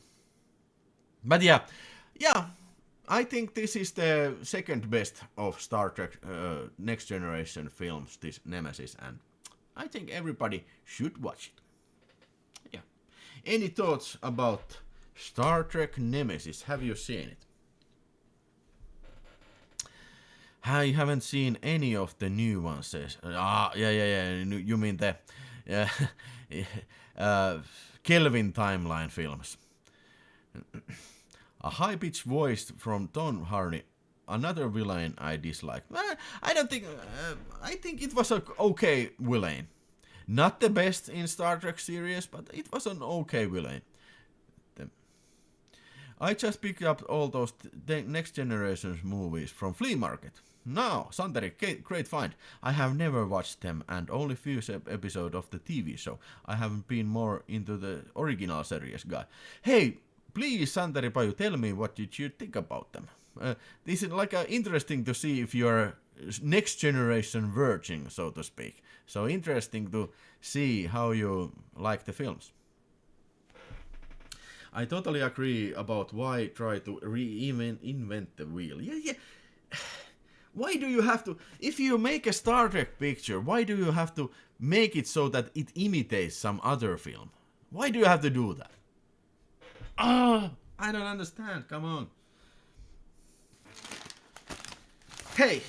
But yeah, I think this is the second best of Star Trek Next Generation films, this Nemesis, and I think everybody should watch it. Yeah. Any thoughts about Star Trek Nemesis? Have you seen it? I haven't seen any of the new ones. Yeah. You mean the Kelvin timeline films. A high-pitched voice from Tom Hardy, another villain I dislike. I don't think. I think it was an okay villain. Not the best in Star Trek series, but it was an okay villain. I just picked up all those Next Generations movies from Flea Market. Now, Santeri, great find. I have never watched them, and only few episodes of the TV show. I haven't been more into the original series guy. Hey, please, Santeri Paju, tell me what did you think about them. This is interesting to see if you're Next Generation virgin, so to speak. So interesting to see how you like the films. I totally agree about why try to reinvent the wheel. Yeah. Why do you have to... If you make a Star Trek picture, why do you have to make it so that it imitates some other film? Why do you have to do that? I don't understand. Come on. Hey,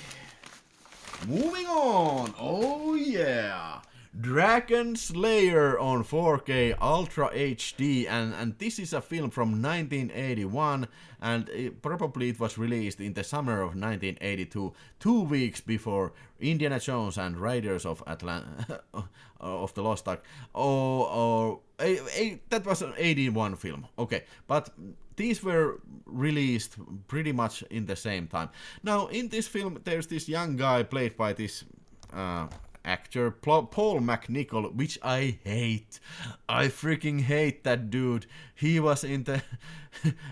moving on. Oh yeah, Dragon Slayer on 4K Ultra HD, and this is a film from 1981, and probably it was released in the summer of 1982, 2 weeks before Indiana Jones and Raiders of of the Lost Ark. That was an 81 film. Okay, but these were released pretty much in the same time. Now, in this film, there's this young guy played by this actor, Paul McNichol, which I hate. I freaking hate that dude. He was in the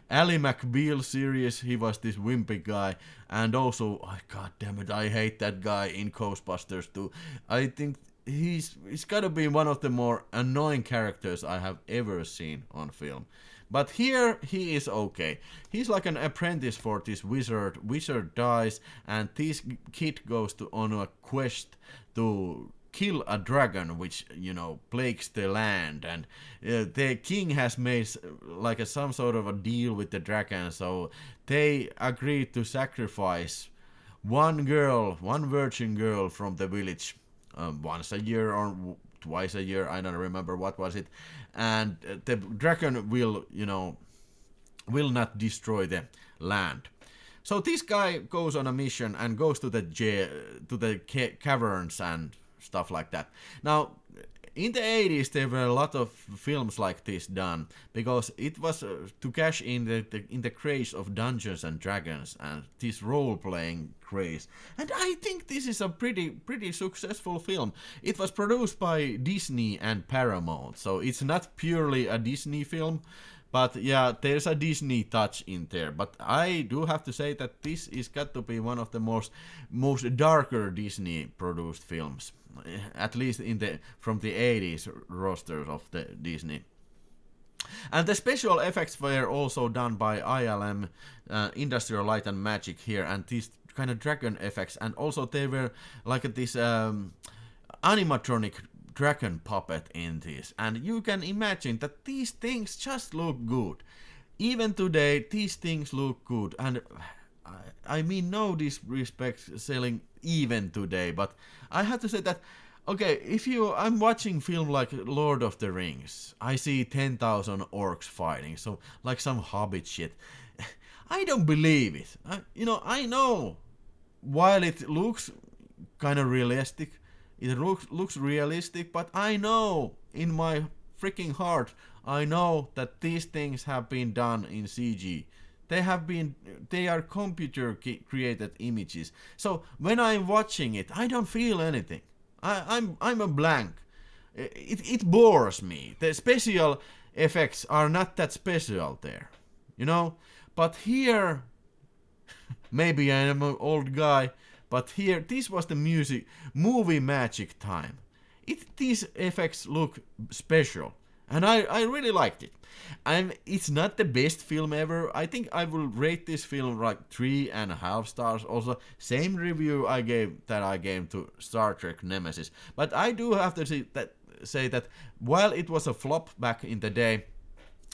Ally McBeal series. He was this wimpy guy. And also, god damn it, I hate that guy in Ghostbusters too. I think he's gotta be one of the more annoying characters I have ever seen on film. But here he is okay. He's like an apprentice for this wizard. Wizard dies, and this kid goes on a quest to kill a dragon, which, you know, plagues the land. And the king has made like some sort of a deal with the dragon, so they agreed to sacrifice one virgin girl from the village once a year or twice a year, I don't remember what was it, and the dragon will not destroy the land. So this guy goes on a mission and goes to the caverns and stuff like that. Now, in the 80s there were a lot of films like this done, because it was to cash in the craze of Dungeons and Dragons and this role-playing craze. And I think this is a pretty successful film. It was produced by Disney and Paramount, so it's not purely a Disney film, but yeah, there's a Disney touch in there. But I do have to say that this is got to be one of the most darker Disney produced films, at least from the 80s rosters of the Disney. And the special effects were also done by ILM, Industrial Light and Magic here, and these kind of dragon effects, and also they were like this animatronic dragon puppet in this, and you can imagine that these things just look good. Even today, these things look good, and I mean no disrespect selling even today, but I have to say that, okay, I'm watching film like Lord of the Rings, I see 10,000 orcs fighting, so like some Hobbit shit. I don't believe it. I know, while it looks kind of realistic, it looks realistic, but I know in my freaking heart, I know that these things have been done in CG. They are computer created images. So when I'm watching it, I don't feel anything. I'm a blank. It bores me. The special effects are not that special there, But here, maybe I am an old guy, but here, this was the movie magic time. These effects look special, and I really liked it. It's not the best film ever. I think I will rate this film like 3.5 stars. Also, same review I gave to Star Trek Nemesis. But I do have to say that while it was a flop back in the day,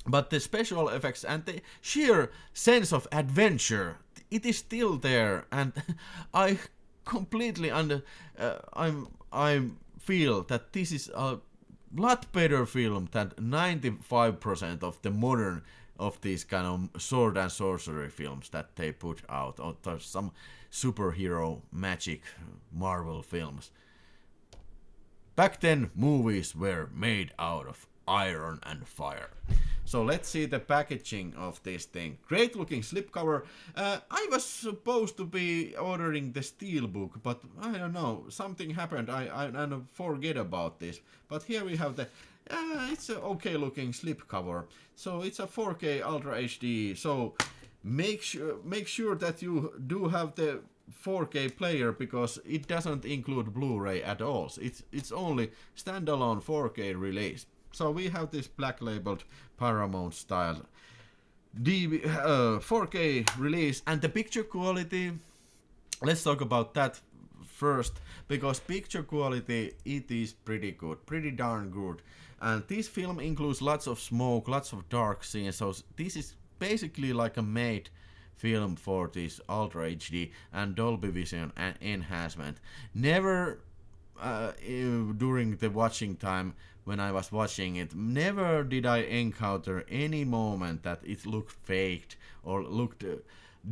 but the special effects and the sheer sense of adventure, it is still there, and I completely I feel that this is a lot better film than 95% of the modern of these kind of sword and sorcery films that they put out, or some superhero magic Marvel films. Back then, movies were made out of iron and fire. So let's see the packaging of this thing. Great looking slipcover. I was supposed to be ordering the steelbook, but I don't know, something happened. I forget about this. But here we have it's an okay looking slipcover. So it's a 4K Ultra HD. So make sure that you do have the 4K player, because it doesn't include Blu-ray at all. It's only standalone 4K release. So we have this black labeled Paramount style 4K release, and the picture quality, let's talk about that first, because picture quality, it is pretty good, pretty darn good. And this film includes lots of smoke, lots of dark scenes, so this is basically like a made film for this Ultra HD and Dolby Vision and enhancement. Never during the watching time when I was watching it, never did I encounter any moment that it looked faked or looked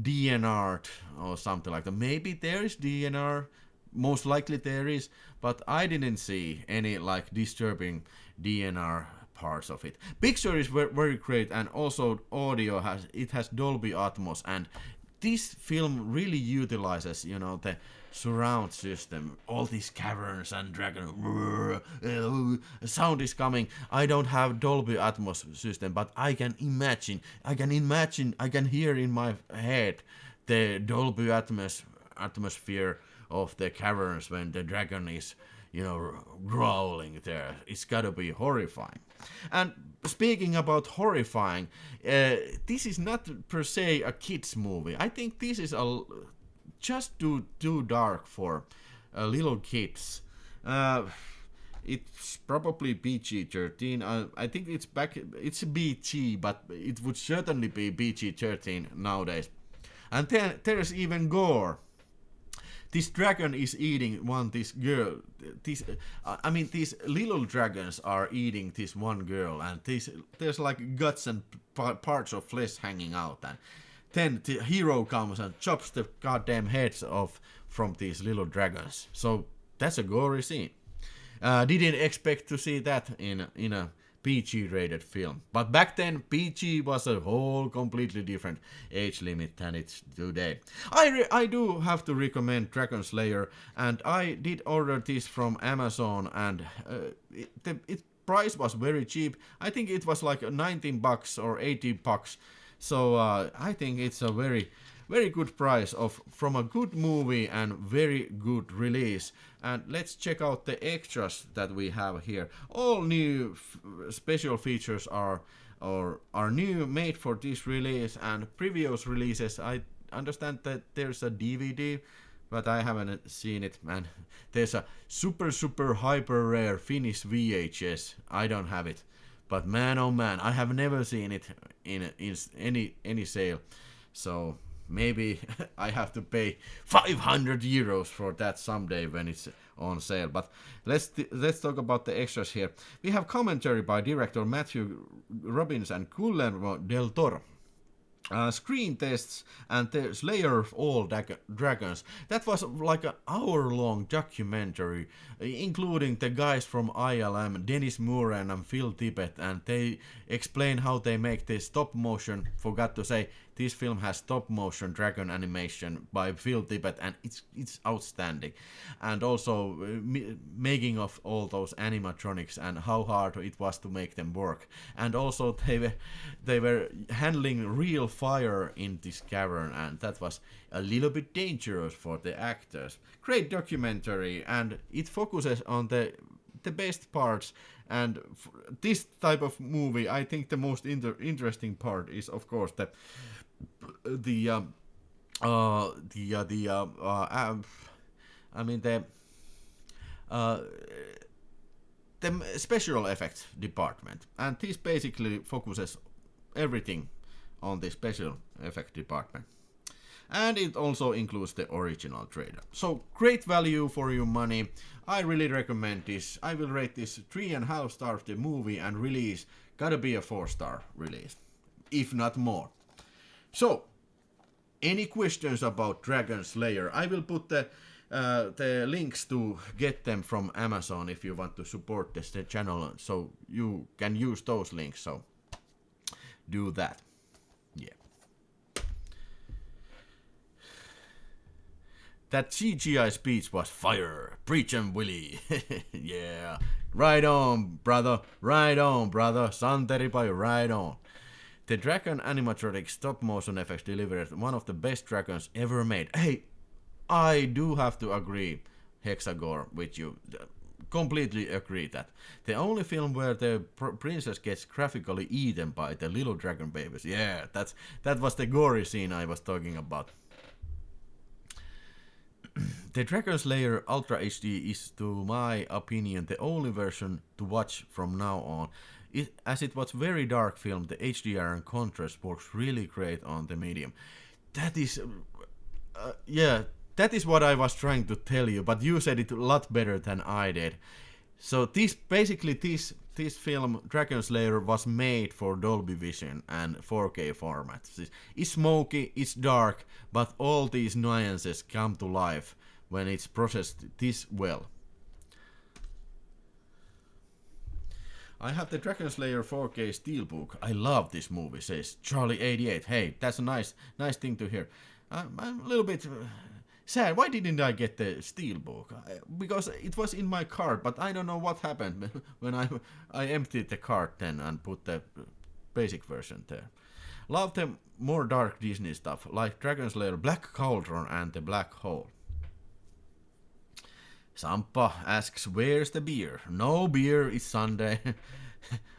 DNR'd or something like that. Maybe there is DNR, most likely there is, but I didn't see any like disturbing DNR parts of it. Picture is very great, and also audio has Dolby Atmos, and this film really utilizes, you know, the surround system, all these caverns and dragons, sound is coming. I don't have Dolby Atmos system, but I can imagine, I can hear in my head the Dolby atmosphere of the caverns when the dragon is, you know, growling there. It's gotta be horrifying. And speaking about horrifying, this is not per se a kids movie. I think this is just too dark for little kids. It's probably PG-13. I think it's BG, but it would certainly be PG-13 nowadays. And then there's even gore. This dragon is eating this girl. These little dragons are eating this one girl, and there's like guts and parts of flesh hanging out. And then the hero comes and chops the goddamn heads off from these little dragons. So that's a gory scene. Didn't expect to see that in a PG-rated film. But back then, PG was a whole completely different age limit than it's today. I do have to recommend Dragon Slayer, and I did order this from Amazon, and its price was very cheap. I think it was like $19 or $18. So I think it's a very good price from a good movie and very good release. And let's check out the extras that we have here. All new special features are new, made for this release, and previous releases. I understand that there's a DVD, but I haven't seen it. And there's a super hyper rare Finnish VHS. I don't have it, but man oh man, I have never seen it in any sale. So maybe I have to pay 500 euros for that someday when it's on sale. But let's talk about the extras here. We have commentary by director Matthew Robbins and Guillermo del Toro. Screen tests and the Slayer of all dragons. That was like an hour-long documentary, including the guys from ILM, Dennis Moran and Phil Tippett, and they explain how they make this stop motion. Forgot to say, this film has stop motion dragon animation by Phil Tippett, and it's outstanding. And also making of all those animatronics and how hard it was to make them work. And also they were handling real fire in this cavern, and that was a little bit dangerous for the actors. Great documentary, and it focuses on the best parts. And this type of movie, I think the most interesting part is, of course, the special effects department, and this basically focuses everything on the special effect department. And it also includes the original trailer. So great value for your money. I really recommend this. I will rate this 3.5 stars. The movie and release gotta be a 4-star release, if not more. So, any questions about Dragon Slayer? I will put the links to get them from Amazon if you want to support this channel, so you can use those links. So do that. Yeah. That CGI speech was fire. Preach 'em, Willie. Yeah. Right on, brother. Right on, brother. Santeri, right on. The dragon animatronic stop motion effects delivered one of the best dragons ever made. Hey, I do have to agree, Hexagore, with you. Completely agree that. The only film where the princess gets graphically eaten by the little dragon babies. Yeah, that was the gory scene I was talking about. The Dragon Slayer Ultra HD is, to my opinion, the only version to watch from now on. As it was very dark film, the HDR and contrast works really great on the medium. that is, yeah, that is what I was trying to tell you, but you said it a lot better than I did. So this film Dragon Slayer was made for Dolby Vision and 4K formats. It's smoky, it's dark, but all these nuances come to life when it's processed this well. I have the Dragon Slayer 4K Steelbook. I love this movie, says Charlie88. Hey, that's a nice thing to hear. I'm a little bit sad. Why didn't I get the Steelbook? Because it was in my cart, but I don't know what happened when I emptied the cart then and put the basic version there. Love the more dark Disney stuff, like Dragon Slayer, Black Cauldron and the Black Hole. Sampa asks, where's the beer? No beer, it's Sunday.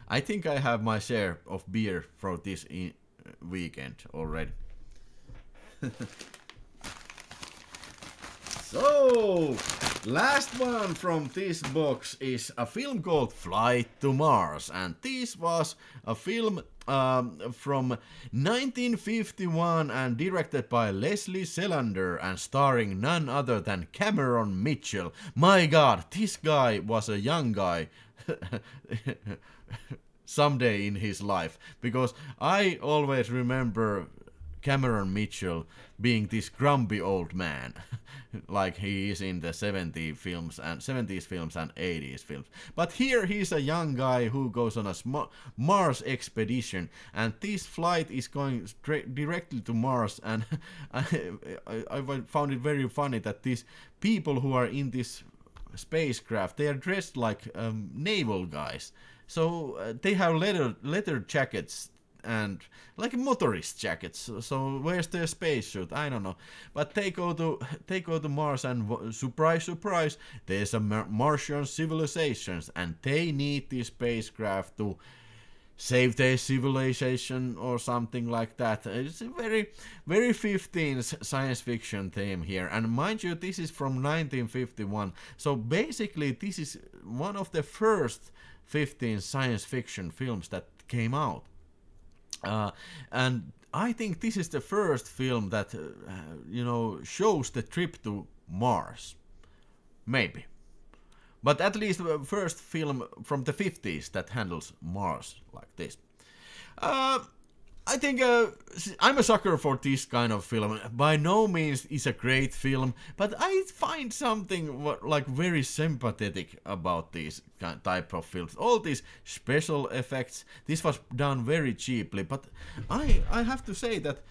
I think I have my share of beer for this weekend already. So, last one from this box is a film called Flight to Mars, and this was a film from 1951 and directed by Leslie Selander and starring none other than Cameron Mitchell. My God, this guy was a young guy someday in his life, because I always remember Cameron Mitchell being this grumpy old man, like he is in the 70s films and 80s films. But here he's a young guy who goes on a Mars expedition, and this flight is going directly to Mars. And I found it very funny that these people who are in this spacecraft, they are dressed like naval guys. So they have leather jackets and like motorist jackets. So where's their spacesuit? I don't know. But they go to Mars, and surprise, surprise, there's a Martian civilizations, and they need this spacecraft to save their civilization or something like that. It's a very, very 15th science fiction theme here. And mind you, this is from 1951. So basically, this is one of the first 15 science fiction films that came out. And I think this is the first film that, shows the trip to Mars. Maybe. But at least the first film from the 50s that handles Mars like this. I think I'm a sucker for this kind of film. By no means is a great film, but I find something like very sympathetic about these type of films. All these special effects, this was done very cheaply, but I have to say that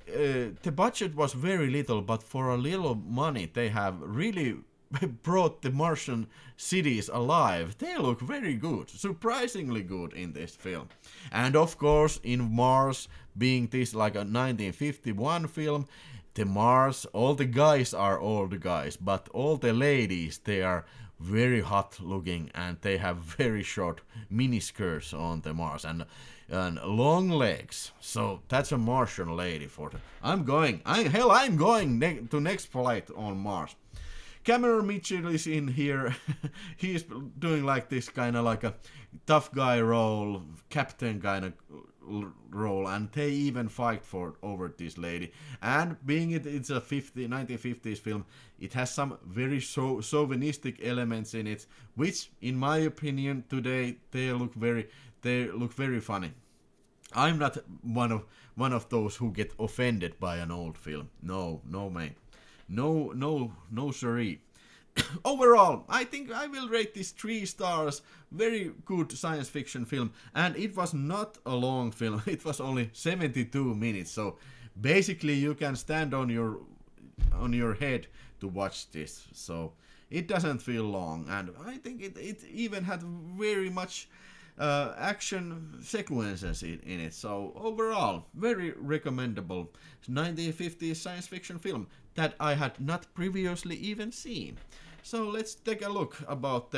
the budget was very little, but for a little money they have really brought the Martian cities alive. They look very good, surprisingly good in this film. And of course, in Mars, being this like a 1951 film, the Mars, all the guys are old guys, but all the ladies, they are very hot looking, and they have very short mini skirts on the Mars and long legs. So that's a Martian lady for the... I'm going to next flight on Mars. Cameron Mitchell is in here. He's doing like this kind of like a tough guy role, captain kind of role, and they even fight over this lady. And being it's a 1950s film, it has some very chauvinistic elements in it, which, in my opinion, today they look very funny. I'm not one of those who get offended by an old film. No, mate. No, siree. Overall, I think I will rate this 3 stars. Very good science fiction film, and it was not a long film. It was only 72 minutes, so basically you can stand on your head to watch this. So it doesn't feel long, and I think it even had very much action sequences in it. So overall, very recommendable 1950s science fiction film that I had not previously even seen. So let's take a look about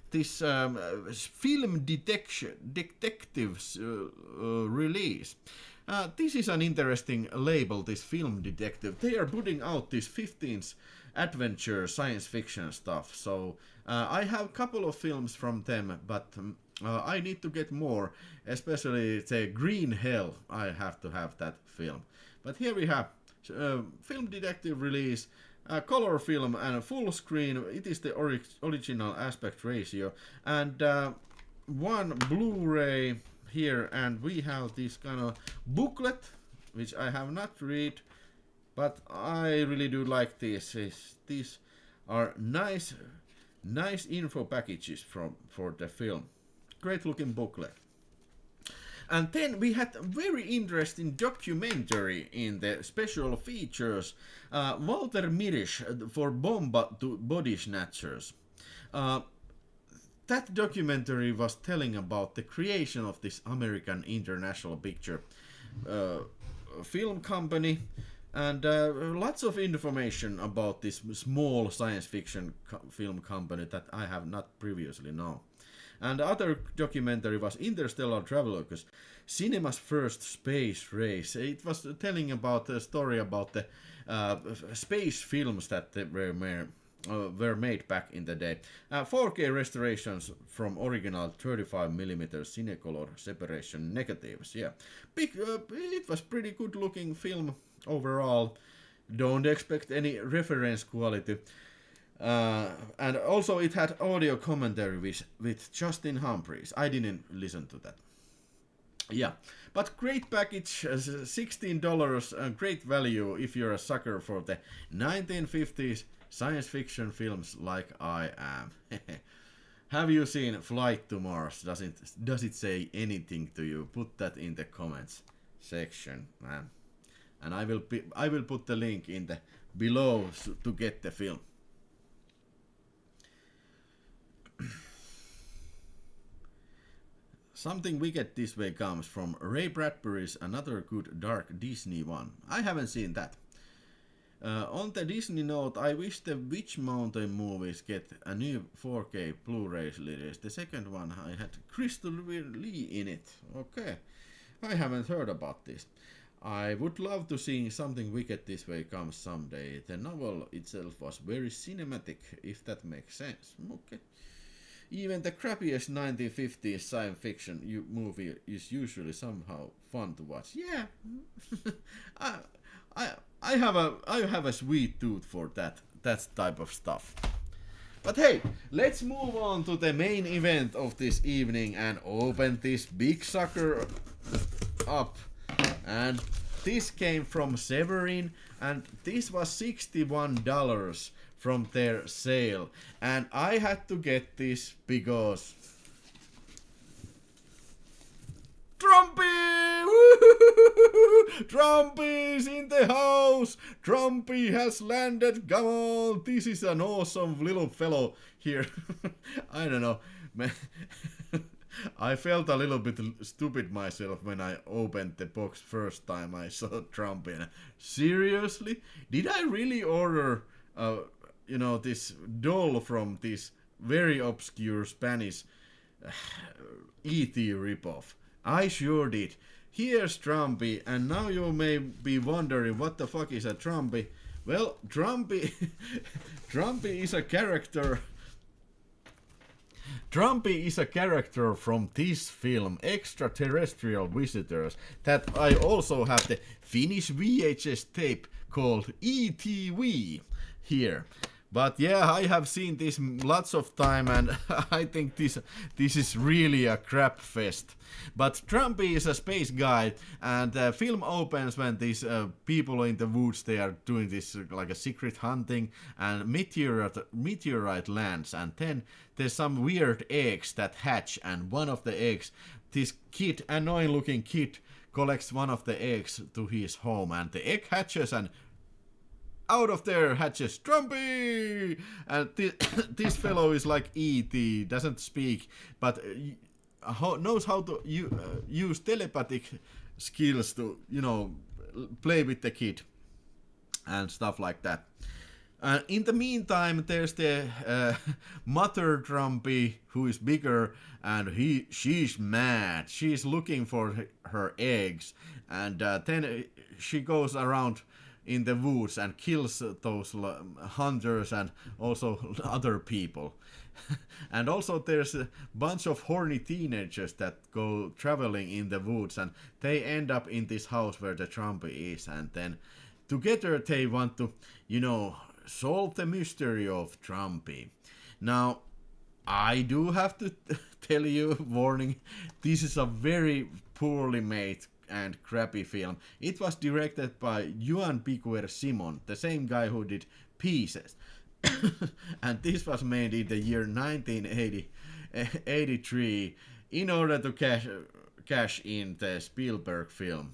this film detectives release. This is an interesting label, this Film Detective. They are putting out this 15th adventure science fiction stuff. So I have a couple of films from them, but I need to get more, especially the Green Hell. I have to have that film. But here we have film detective release, color film and full screen. It is the original aspect ratio, and one Blu-ray here, and we have this kind of booklet, which I have not read, but I really do like this. These are nice info packages for the film. Great looking booklet. And then we had a very interesting documentary in the special features. Walter Mirisch for Bomba to Body Snatchers. That documentary was telling about the creation of this American International Picture film company, and lots of information about this small science fiction film company that I have not previously known. And the other documentary was Interstellar Travelers, cinema's first space race. It was telling about the story about the space films that were made back in the day. 4K restorations from original 35mm Cinecolor separation negatives. Yeah, it was pretty good looking film overall. Don't expect any reference quality. And also it had audio commentary with Justin Humphries. I didn't listen to that. Yeah, but great package, $16, great value if you're a sucker for the 1950s science fiction films like I am. Have you seen Flight to Mars? Does it say anything to you? Put that in the comments section, man. And I will put the link in the below to get the film. Something Wicked This Way comes from Ray Bradbury's another good dark Disney one. I haven't seen that. On the Disney note, I wish the Witch Mountain movies get a new 4K Blu-ray release. The second one I had Crystal Lee in it. Okay, I haven't heard about this. I would love to see Something Wicked This Way comes someday. The novel itself was very cinematic, if that makes sense. Okay. Even the crappiest 1950s science fiction movie is usually somehow fun to watch. Yeah, I have a sweet tooth for that type of stuff. But hey, let's move on to the main event of this evening and open this big sucker up. And this came from Severin, and this was $61 from their sale, and I had to get this because Trumpy! Trumpy's in the house! Trumpy has landed! Come on! This is an awesome little fellow here. I don't know, man. I felt a little bit stupid myself when I opened the box first time I saw Trumpy. Seriously? Did I really order this doll from this very obscure Spanish E.T. ripoff? I sure did. Here's Trumpy, and now you may be wondering what the fuck is a Trumpy. Well, Trumpy is a character. Trumpy is a character from this film, Extraterrestrial Visitors, that I also have the Finnish VHS tape called ETV here. But yeah, I have seen this lots of time, and I think this is really a crap fest. But Trumpy is a space guy, and the film opens when these people in the woods, they are doing this like a secret hunting, and meteorite lands, and then there's some weird eggs that hatch, and one of the eggs, this annoying looking kid, collects one of the eggs to his home, and the egg hatches, and out of there hatches Trumpy! And this fellow is like E.T., doesn't speak, but knows how to use telepathic skills to, play with the kid and stuff like that. In the meantime, there's the mother Trumpy, who is bigger, and she's mad. She's looking for her eggs, and then she goes around in the woods and kills those hunters and also other people. And also there's a bunch of horny teenagers that go traveling in the woods, and they end up in this house where the Trumpy is, and then together they want to, solve the mystery of Trumpy. Now, I do have to tell you, warning, this is a very poorly made and crappy film. It was directed by Juan Piquer Simon, the same guy who did Pieces. And this was made in the year 1983 in order to cash in the Spielberg film.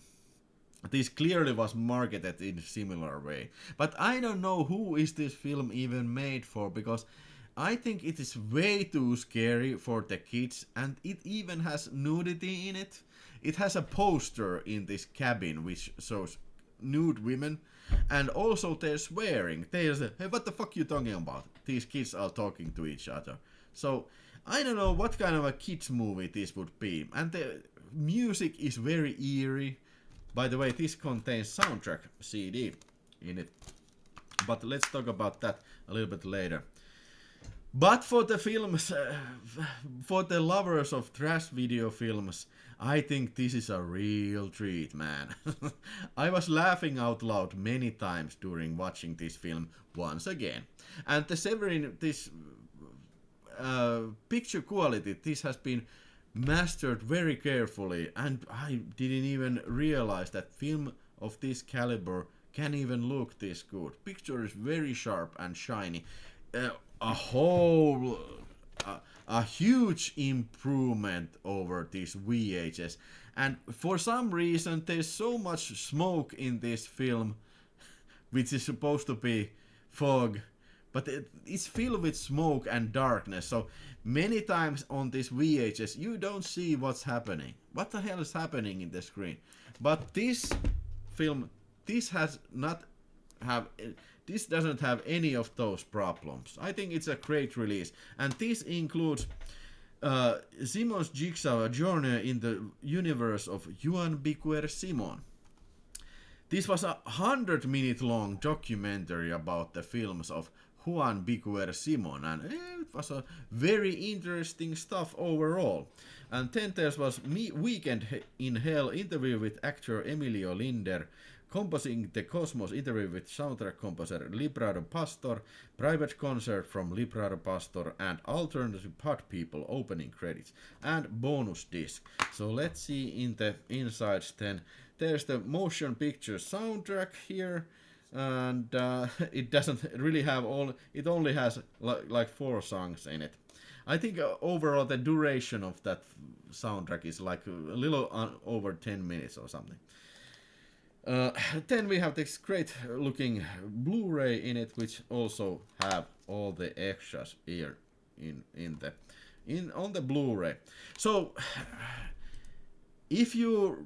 This clearly was marketed in a similar way. But I don't know who is this film even made for, because I think it is way too scary for the kids, and it even has nudity in it. It has a poster in this cabin which shows nude women, and also they're swearing. They say, hey, what the fuck you talking about? These kids are talking to each other. So I don't know what kind of a kids movie this would be. And the music is very eerie. By the way, this contains soundtrack CD in it. But let's talk about that a little bit later. But for the films, for the lovers of trash video films, I think this is a real treat, man. I was laughing out loud many times during watching this film once again. And the Severin, this picture quality, this has been mastered very carefully, and I didn't even realize that film of this caliber can even look this good. Picture is very sharp and shiny. A huge improvement over this VHS, and for some reason there's so much smoke in this film, which is supposed to be fog, but it's filled with smoke and darkness, so many times on this VHS you don't see what's happening. What the hell is happening in the screen? But this film, this doesn't have any of those problems. I think it's a great release, and this includes Simon's Jigsaw, a journey in the universe of Juan Piquer Simon. This was a 100-minute long documentary about the films of Juan Piquer Simon, and it was a very interesting stuff overall. And then there was Weekend in Hell interview with actor Emilio Linder, Composing the Cosmos interview with soundtrack composer Librado Pastor, private concert from Librado Pastor, and Alternative Pod People opening credits, and bonus disc. So let's see in the insides then. There's the motion picture soundtrack here, and it doesn't really have all, it only has like 4 songs in it. I think overall the duration of that soundtrack is like a little over 10 minutes or something. Then we have this great looking Blu-ray in it, which also have all the extras here on the Blu-ray. So if you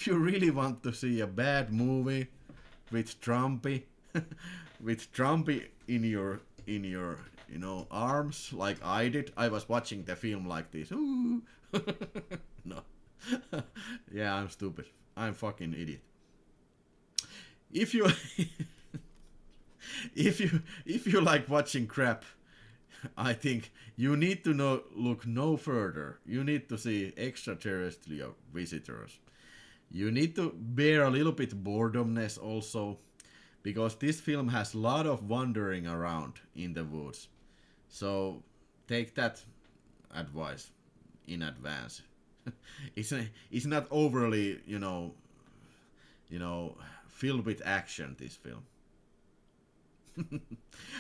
really want to see a bad movie with Trumpy in your arms like I did, I was watching the film like this. Ooh. No. Yeah, I'm stupid. I'm fucking idiot. If you if you like watching crap, I think you need to look no further. You need to see extraterrestrial visitors. You need to bear a little bit boredomness also, because this film has a lot of wandering around in the woods. So take that advice in advance. It's not overly, filled with action, this film.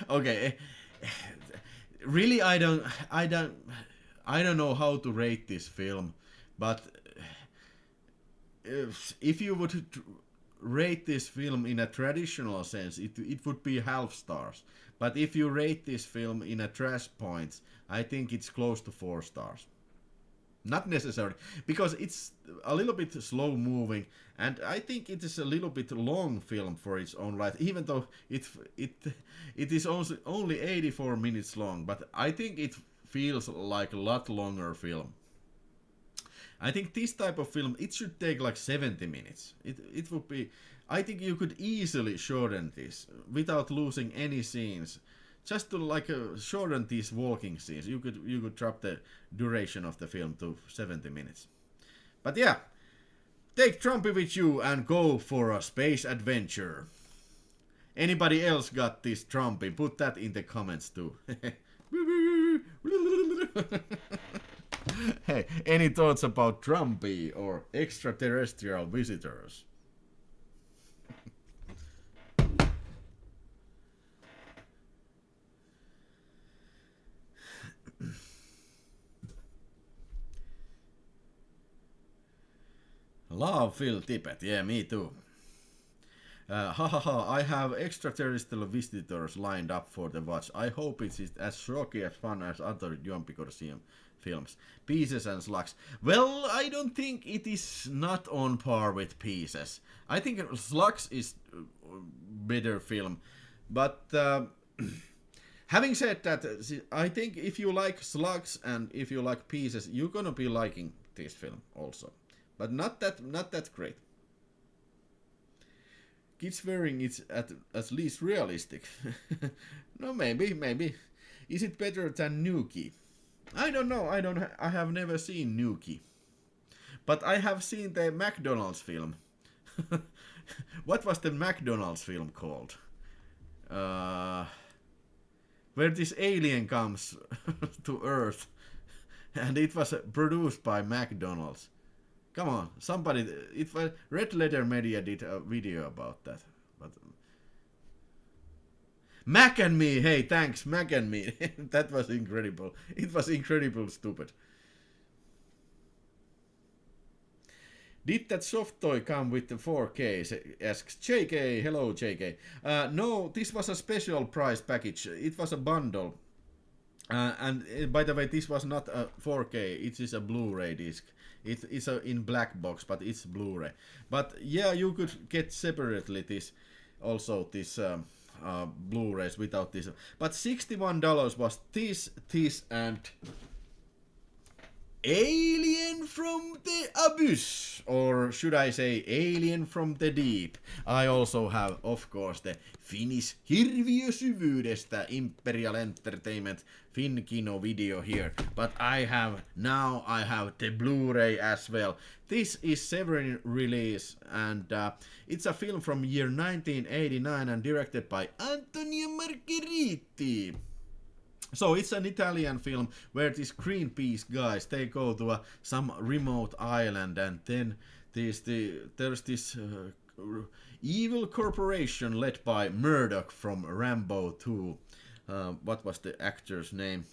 Okay, really, I don't know how to rate this film, but if you would rate this film in a traditional sense, it would be half stars. But if you rate this film in a trash points, I think it's close to 4 stars. Not necessarily, because it's a little bit slow moving, and I think it is a little bit long film for its own right, even though it is only 84 minutes long, but I think it feels like a lot longer film. I think this type of film, it should take like 70 minutes. It would be, I think you could easily shorten this without losing any scenes. Just to shorten these walking scenes, you could drop the duration of the film to 70 minutes. But yeah, Take Trumpy with you and go for a space adventure. Anybody else got this Trumpy? Put that in the comments too. Hey, any thoughts about Trumpy or extraterrestrial visitors? Love Phil Tippett, yeah, me too. I have extraterrestrial visitors lined up for the watch. I hope it's as shocky as fun as other Jumpy Colosseum films. Pieces and Slugs. Well, I don't think it is not on par with Pieces. I think Slugs is a better film. But having said that, I think if you like Slugs and if you like Pieces, you're gonna be liking this film also. But not that great. Kids wearing it at least realistic. No, maybe. Is it better than Nuki? I don't know. I have never seen Nuki. But I have seen the McDonald's film. What was the McDonald's film called? Where this alien comes to Earth. And it was produced by McDonald's. Come on, somebody. It was Red Letter Media did a video about that. But Mac and Me, hey, thanks, Mac and Me. That was incredible. It was incredible stupid. Did that soft toy come with the 4K? Asks JK. Hello, JK. No, this was a special price package. It was a bundle. And by the way, this was not a 4K. It is a Blu-ray disc. It's in black box, but it's Blu-ray. But yeah, you could get separately this Blu-rays without this. But $61 was this, and Alien from the Abyss, or should I say Alien from the Deep. I also have, of course, the Finnish Hirviösyvyydestä Imperial Entertainment Finkino video here, but I have the Blu-ray as well. This is Severin release, and it's a film from year 1989 and directed by Antonio Margheriti. So it's an Italian film where these Greenpeace guys, they go to some remote island, and then there's this evil corporation led by Murdoch from Rambo 2. What was the actor's name?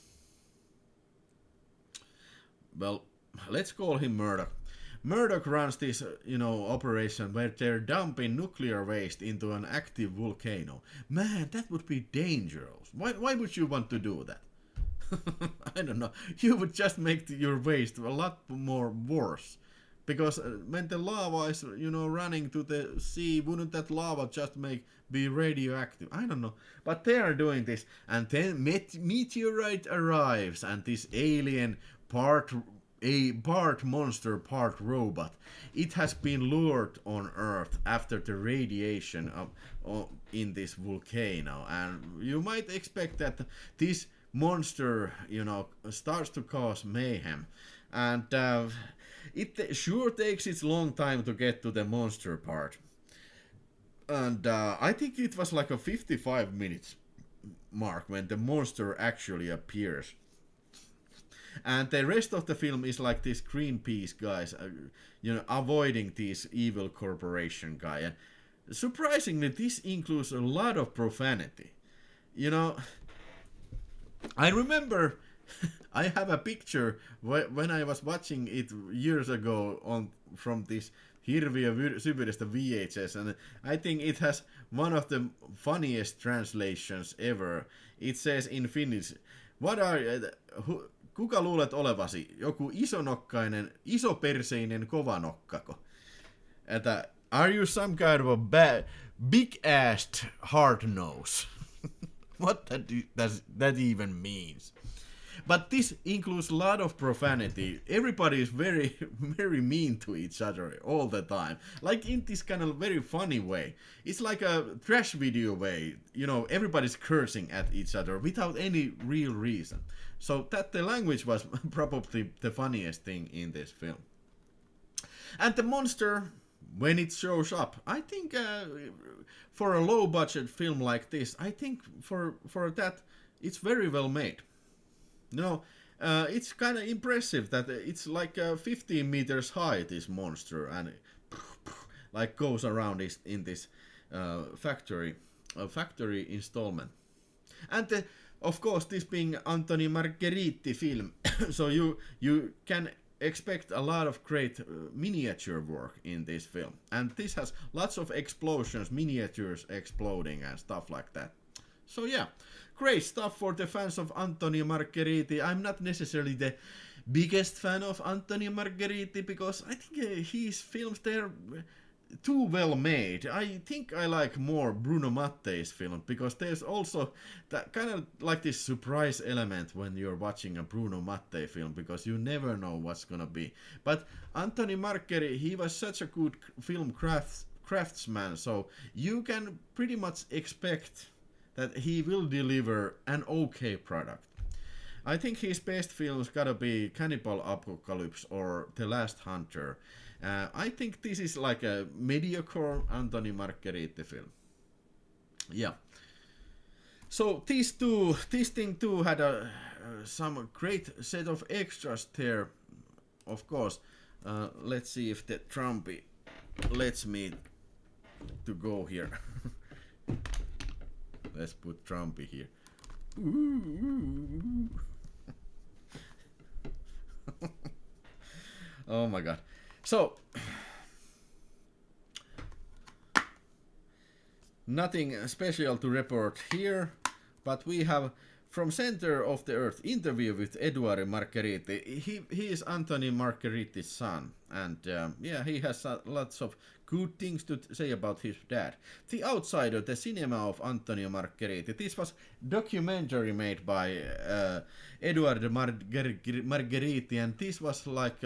Well, let's call him Murdoch. Murdoch runs this, operation where they're dumping nuclear waste into an active volcano. Man, that would be dangerous. Why would you want to do that? I don't know. You would just make your waste a lot more worse. Because when the lava is, running to the sea, wouldn't that lava just be radioactive? I don't know. But they are doing this. And then meteorite arrives, and this alien part monster, part robot. It has been lured on Earth after the radiation in this volcano, and you might expect that this monster, starts to cause mayhem, and it sure takes its long time to get to the monster part. And I think it was like a 55 minutes mark when the monster actually appears. And the rest of the film is like these Greenpeace guys, avoiding this evil corporation guy. And surprisingly, this includes a lot of profanity. I remember I have a picture when I was watching it years ago from this Hirviösyvyydestä VHS, and I think it has one of the funniest translations ever. It says in Finnish, kuka luulet olevasi? Joku isoperseinen kovanokkako? Että, are you some kind of a big-assed hard nose? What does that even means? But this includes a lot of profanity. Everybody is very, very mean to each other all the time. Like in this kind of very funny way. It's like a trash video way. Everybody's cursing at each other without any real reason. So that the language was probably the funniest thing in this film. And the monster, when it shows up, I think for a low budget film like this, I think for that it's very well made. No, it's kind of impressive that it's like 15 meters high, this monster, and like goes around in this factory installment. And of course, this being Anthony Margheriti film, so you can expect a lot of great miniature work in this film. And this has lots of explosions, miniatures exploding and stuff like that. So yeah, great stuff for the fans of Antonio Margheriti. I'm not necessarily the biggest fan of Antonio Margheriti because I think his films, they're too well made. I think I like more Bruno Mattei's film because there's also that kind of like this surprise element when you're watching a Bruno Mattei film because you never know what's gonna be. But Anthony Margheriti, he was such a good film craftsman, so you can pretty much expect that he will deliver an okay product. I think his best films gotta be Cannibal Apocalypse or The Last Hunter. I think this is like a mediocre Anthony Margheriti film. Yeah. So this thing too had some great set of extras there. Of course, let's see if the Trumpy lets me to go here. Let's put Trumpy here. Oh my god. So, nothing special to report here, but we have from Center of the Earth interview with Eduardo Margheriti. He is Anthony Margheriti's son, and yeah, he has lots of good things to say about his dad. The Outsider, the cinema of Antonio Margheriti. This was documentary made by Eduardo Margheriti, and this was like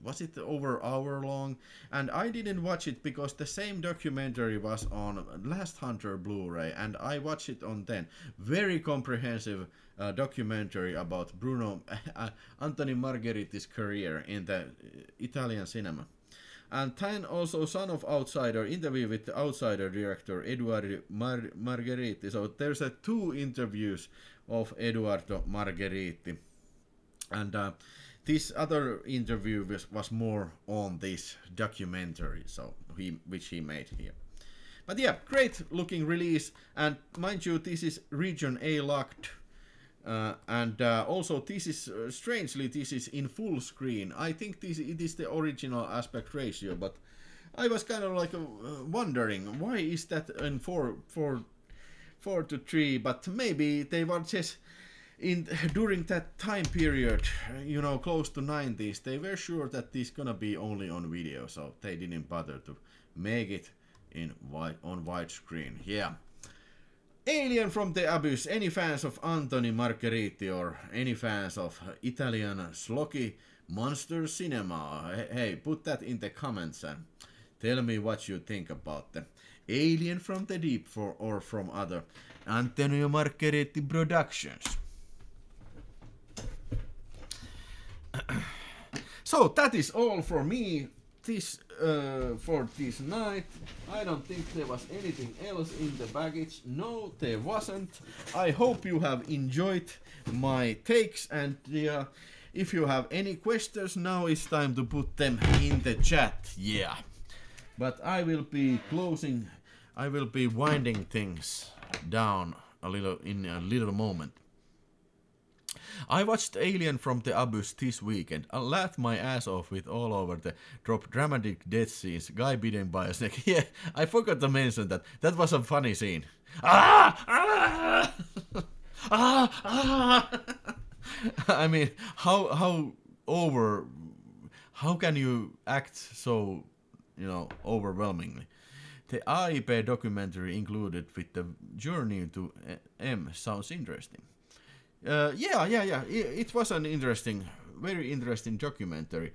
was it over an hour long? And I didn't watch it because the same documentary was on Last Hunter Blu-ray, and I watched it on then. Very comprehensive documentary about Anthony Margheriti's career in the Italian cinema. And then also Son of Outsider, interview with the Outsider director Eduardo Margheriti. So there's 2 interviews of Eduardo Margheriti. And this other interview was more on this documentary, so which he made here. But yeah, great looking release, and mind you, this is region A locked, and also this is strangely this is in full screen. I think it is the original aspect ratio, but I was kind of like wondering why is that in 4:3, but maybe they were just during that time period, you know, close to 90s, they were sure that this gonna be only on video, so they didn't bother to make it on widescreen. Yeah. Alien from the Abyss. Any fans of Anthony Margheriti or any fans of Italian sloggy monster cinema? Hey, put that in the comments and tell me what you think about the Alien from the Deep or from other Antonio Margheriti productions. So that is all for me for this night. I don't think there was anything else in the baggage. No, there wasn't. I hope you have enjoyed my takes, and if you have any questions, now it's time to put them in the chat. Yeah. But I will be winding things down a little in a little moment. I watched Alien from the Abyss this weekend. I laughed my ass off with all over the dramatic death scenes, guy beaten by a snake. Yeah, I forgot to mention that. That was a funny scene. Ah! Ah! Ah! I mean, how can you act so, you know, overwhelmingly? The AIP documentary included with the journey to M sounds interesting. Yeah. It was an very interesting documentary.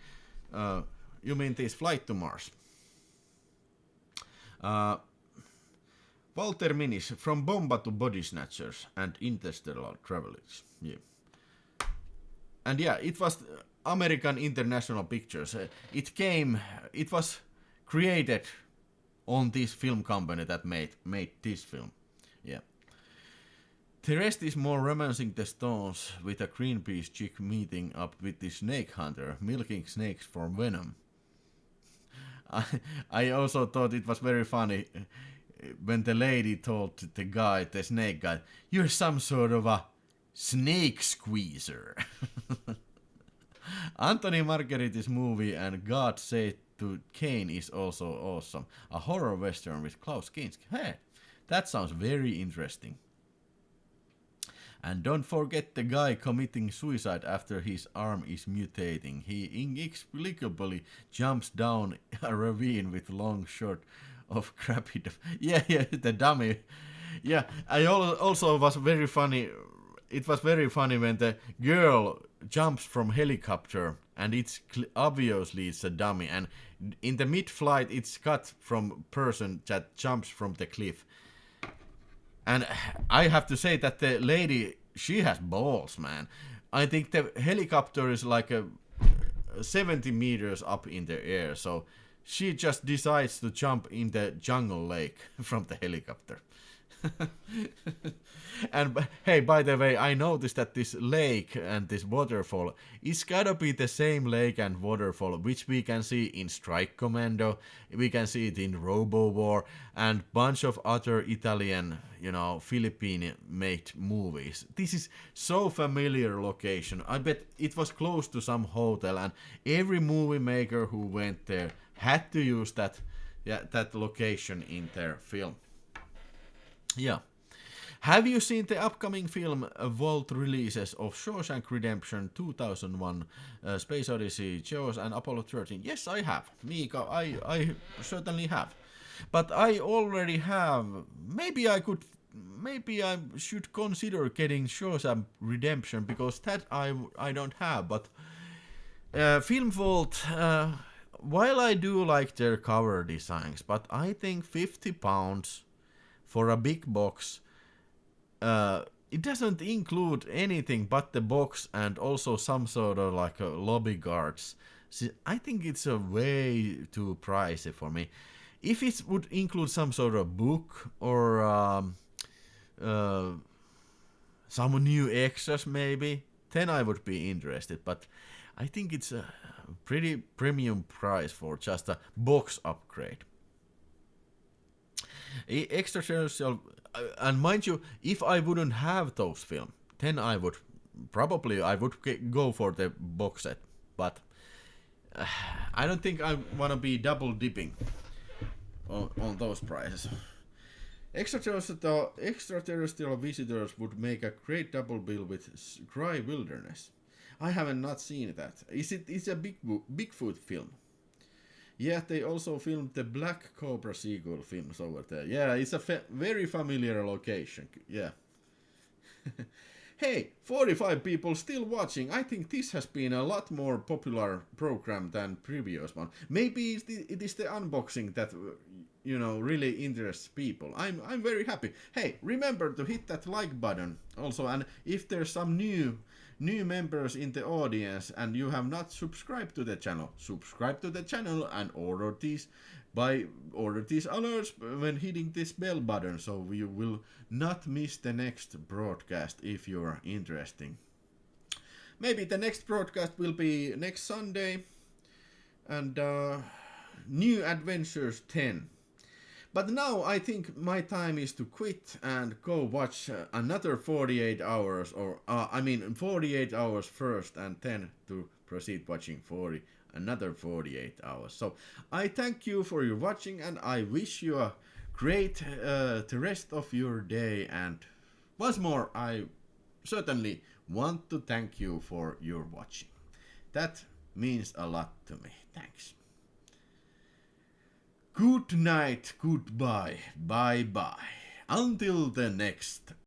You mean this Flight to Mars? Walter Minis, From Bomba to Body Snatchers and Interstellar Travelers. Yeah. and yeah, it was American International Pictures. It was created on this film company that made this film. Yeah. The rest is more romancing the stones with a Greenpeace chick meeting up with the snake hunter, milking snakes for venom. I also thought it was very funny when the lady told the guy, the snake guy, "You're some sort of a snake squeezer." Anthony Margheriti's movie and God Said to Cain is also awesome. A horror western with Klaus Kinski. Hey, that sounds very interesting. And don't forget the guy committing suicide after his arm is mutating. He inexplicably jumps down a ravine with long shot of crappy... Yeah, the dummy. Yeah, I also was very funny. It was very funny when the girl jumps from helicopter and it's obviously it's a dummy. And in the mid-flight it's cut from person that jumps from the cliff. And I have to say that the lady, she has balls, man. I think the helicopter is like 70 meters up in the air, so she just decides to jump in the jungle lake from the helicopter. And hey, by the way, I noticed that this lake and this waterfall is gotta be the same lake and waterfall which we can see in Strike Commando, we can see it in Robo War, and bunch of other Italian, Philippine-made movies. This is so familiar location. I bet it was close to some hotel, and every movie maker who went there had to use that location in their film. Yeah. Have you seen the upcoming film Vault releases of Shawshank Redemption, 2001, Space Odyssey, Jaws and Apollo 13? Yes, I have. Mika, I certainly have. But I already have... Maybe I should consider getting Shawshank Redemption, because that I don't have. But Film Vault... while I do like their cover designs, but I think £50 for a big box... it doesn't include anything but the box and also some sort of like lobby guards. See, I think it's a way too pricey for me. If it would include some sort of book or some new extras maybe, then I would be interested. But I think it's a pretty premium price for just a box upgrade. Extraterrestrial... And mind you, if I wouldn't have those films, then I would go for the box set. But I don't think I want to be double dipping on those prices. Extraterrestrial visitors would make a great double bill with Cry Wilderness. I haven't not seen that. It's a Bigfoot film. Yeah, they also filmed the Black Cobra sequel films over there. Yeah, it's a very familiar location. Yeah. Hey, 45 people still watching. I think this has been a lot more popular program than previous one. Maybe it is the unboxing that really interests people. I'm very happy. Hey, remember to hit that like button also, and if there's some new members in the audience and you have not subscribed to the channel, subscribe to the channel and order these alerts when hitting this bell button, so you will not miss the next broadcast if you are interested. Maybe the next broadcast will be next Sunday, and New Adventures 10. But now I think my time is to quit and go watch another 48 hours, or 48 hours first, and then to proceed watching another 48 hours. So I thank you for your watching, and I wish you a great the rest of your day. And once more, I certainly want to thank you for your watching. That means a lot to me. Thanks. Good night, goodbye, bye bye. Until the next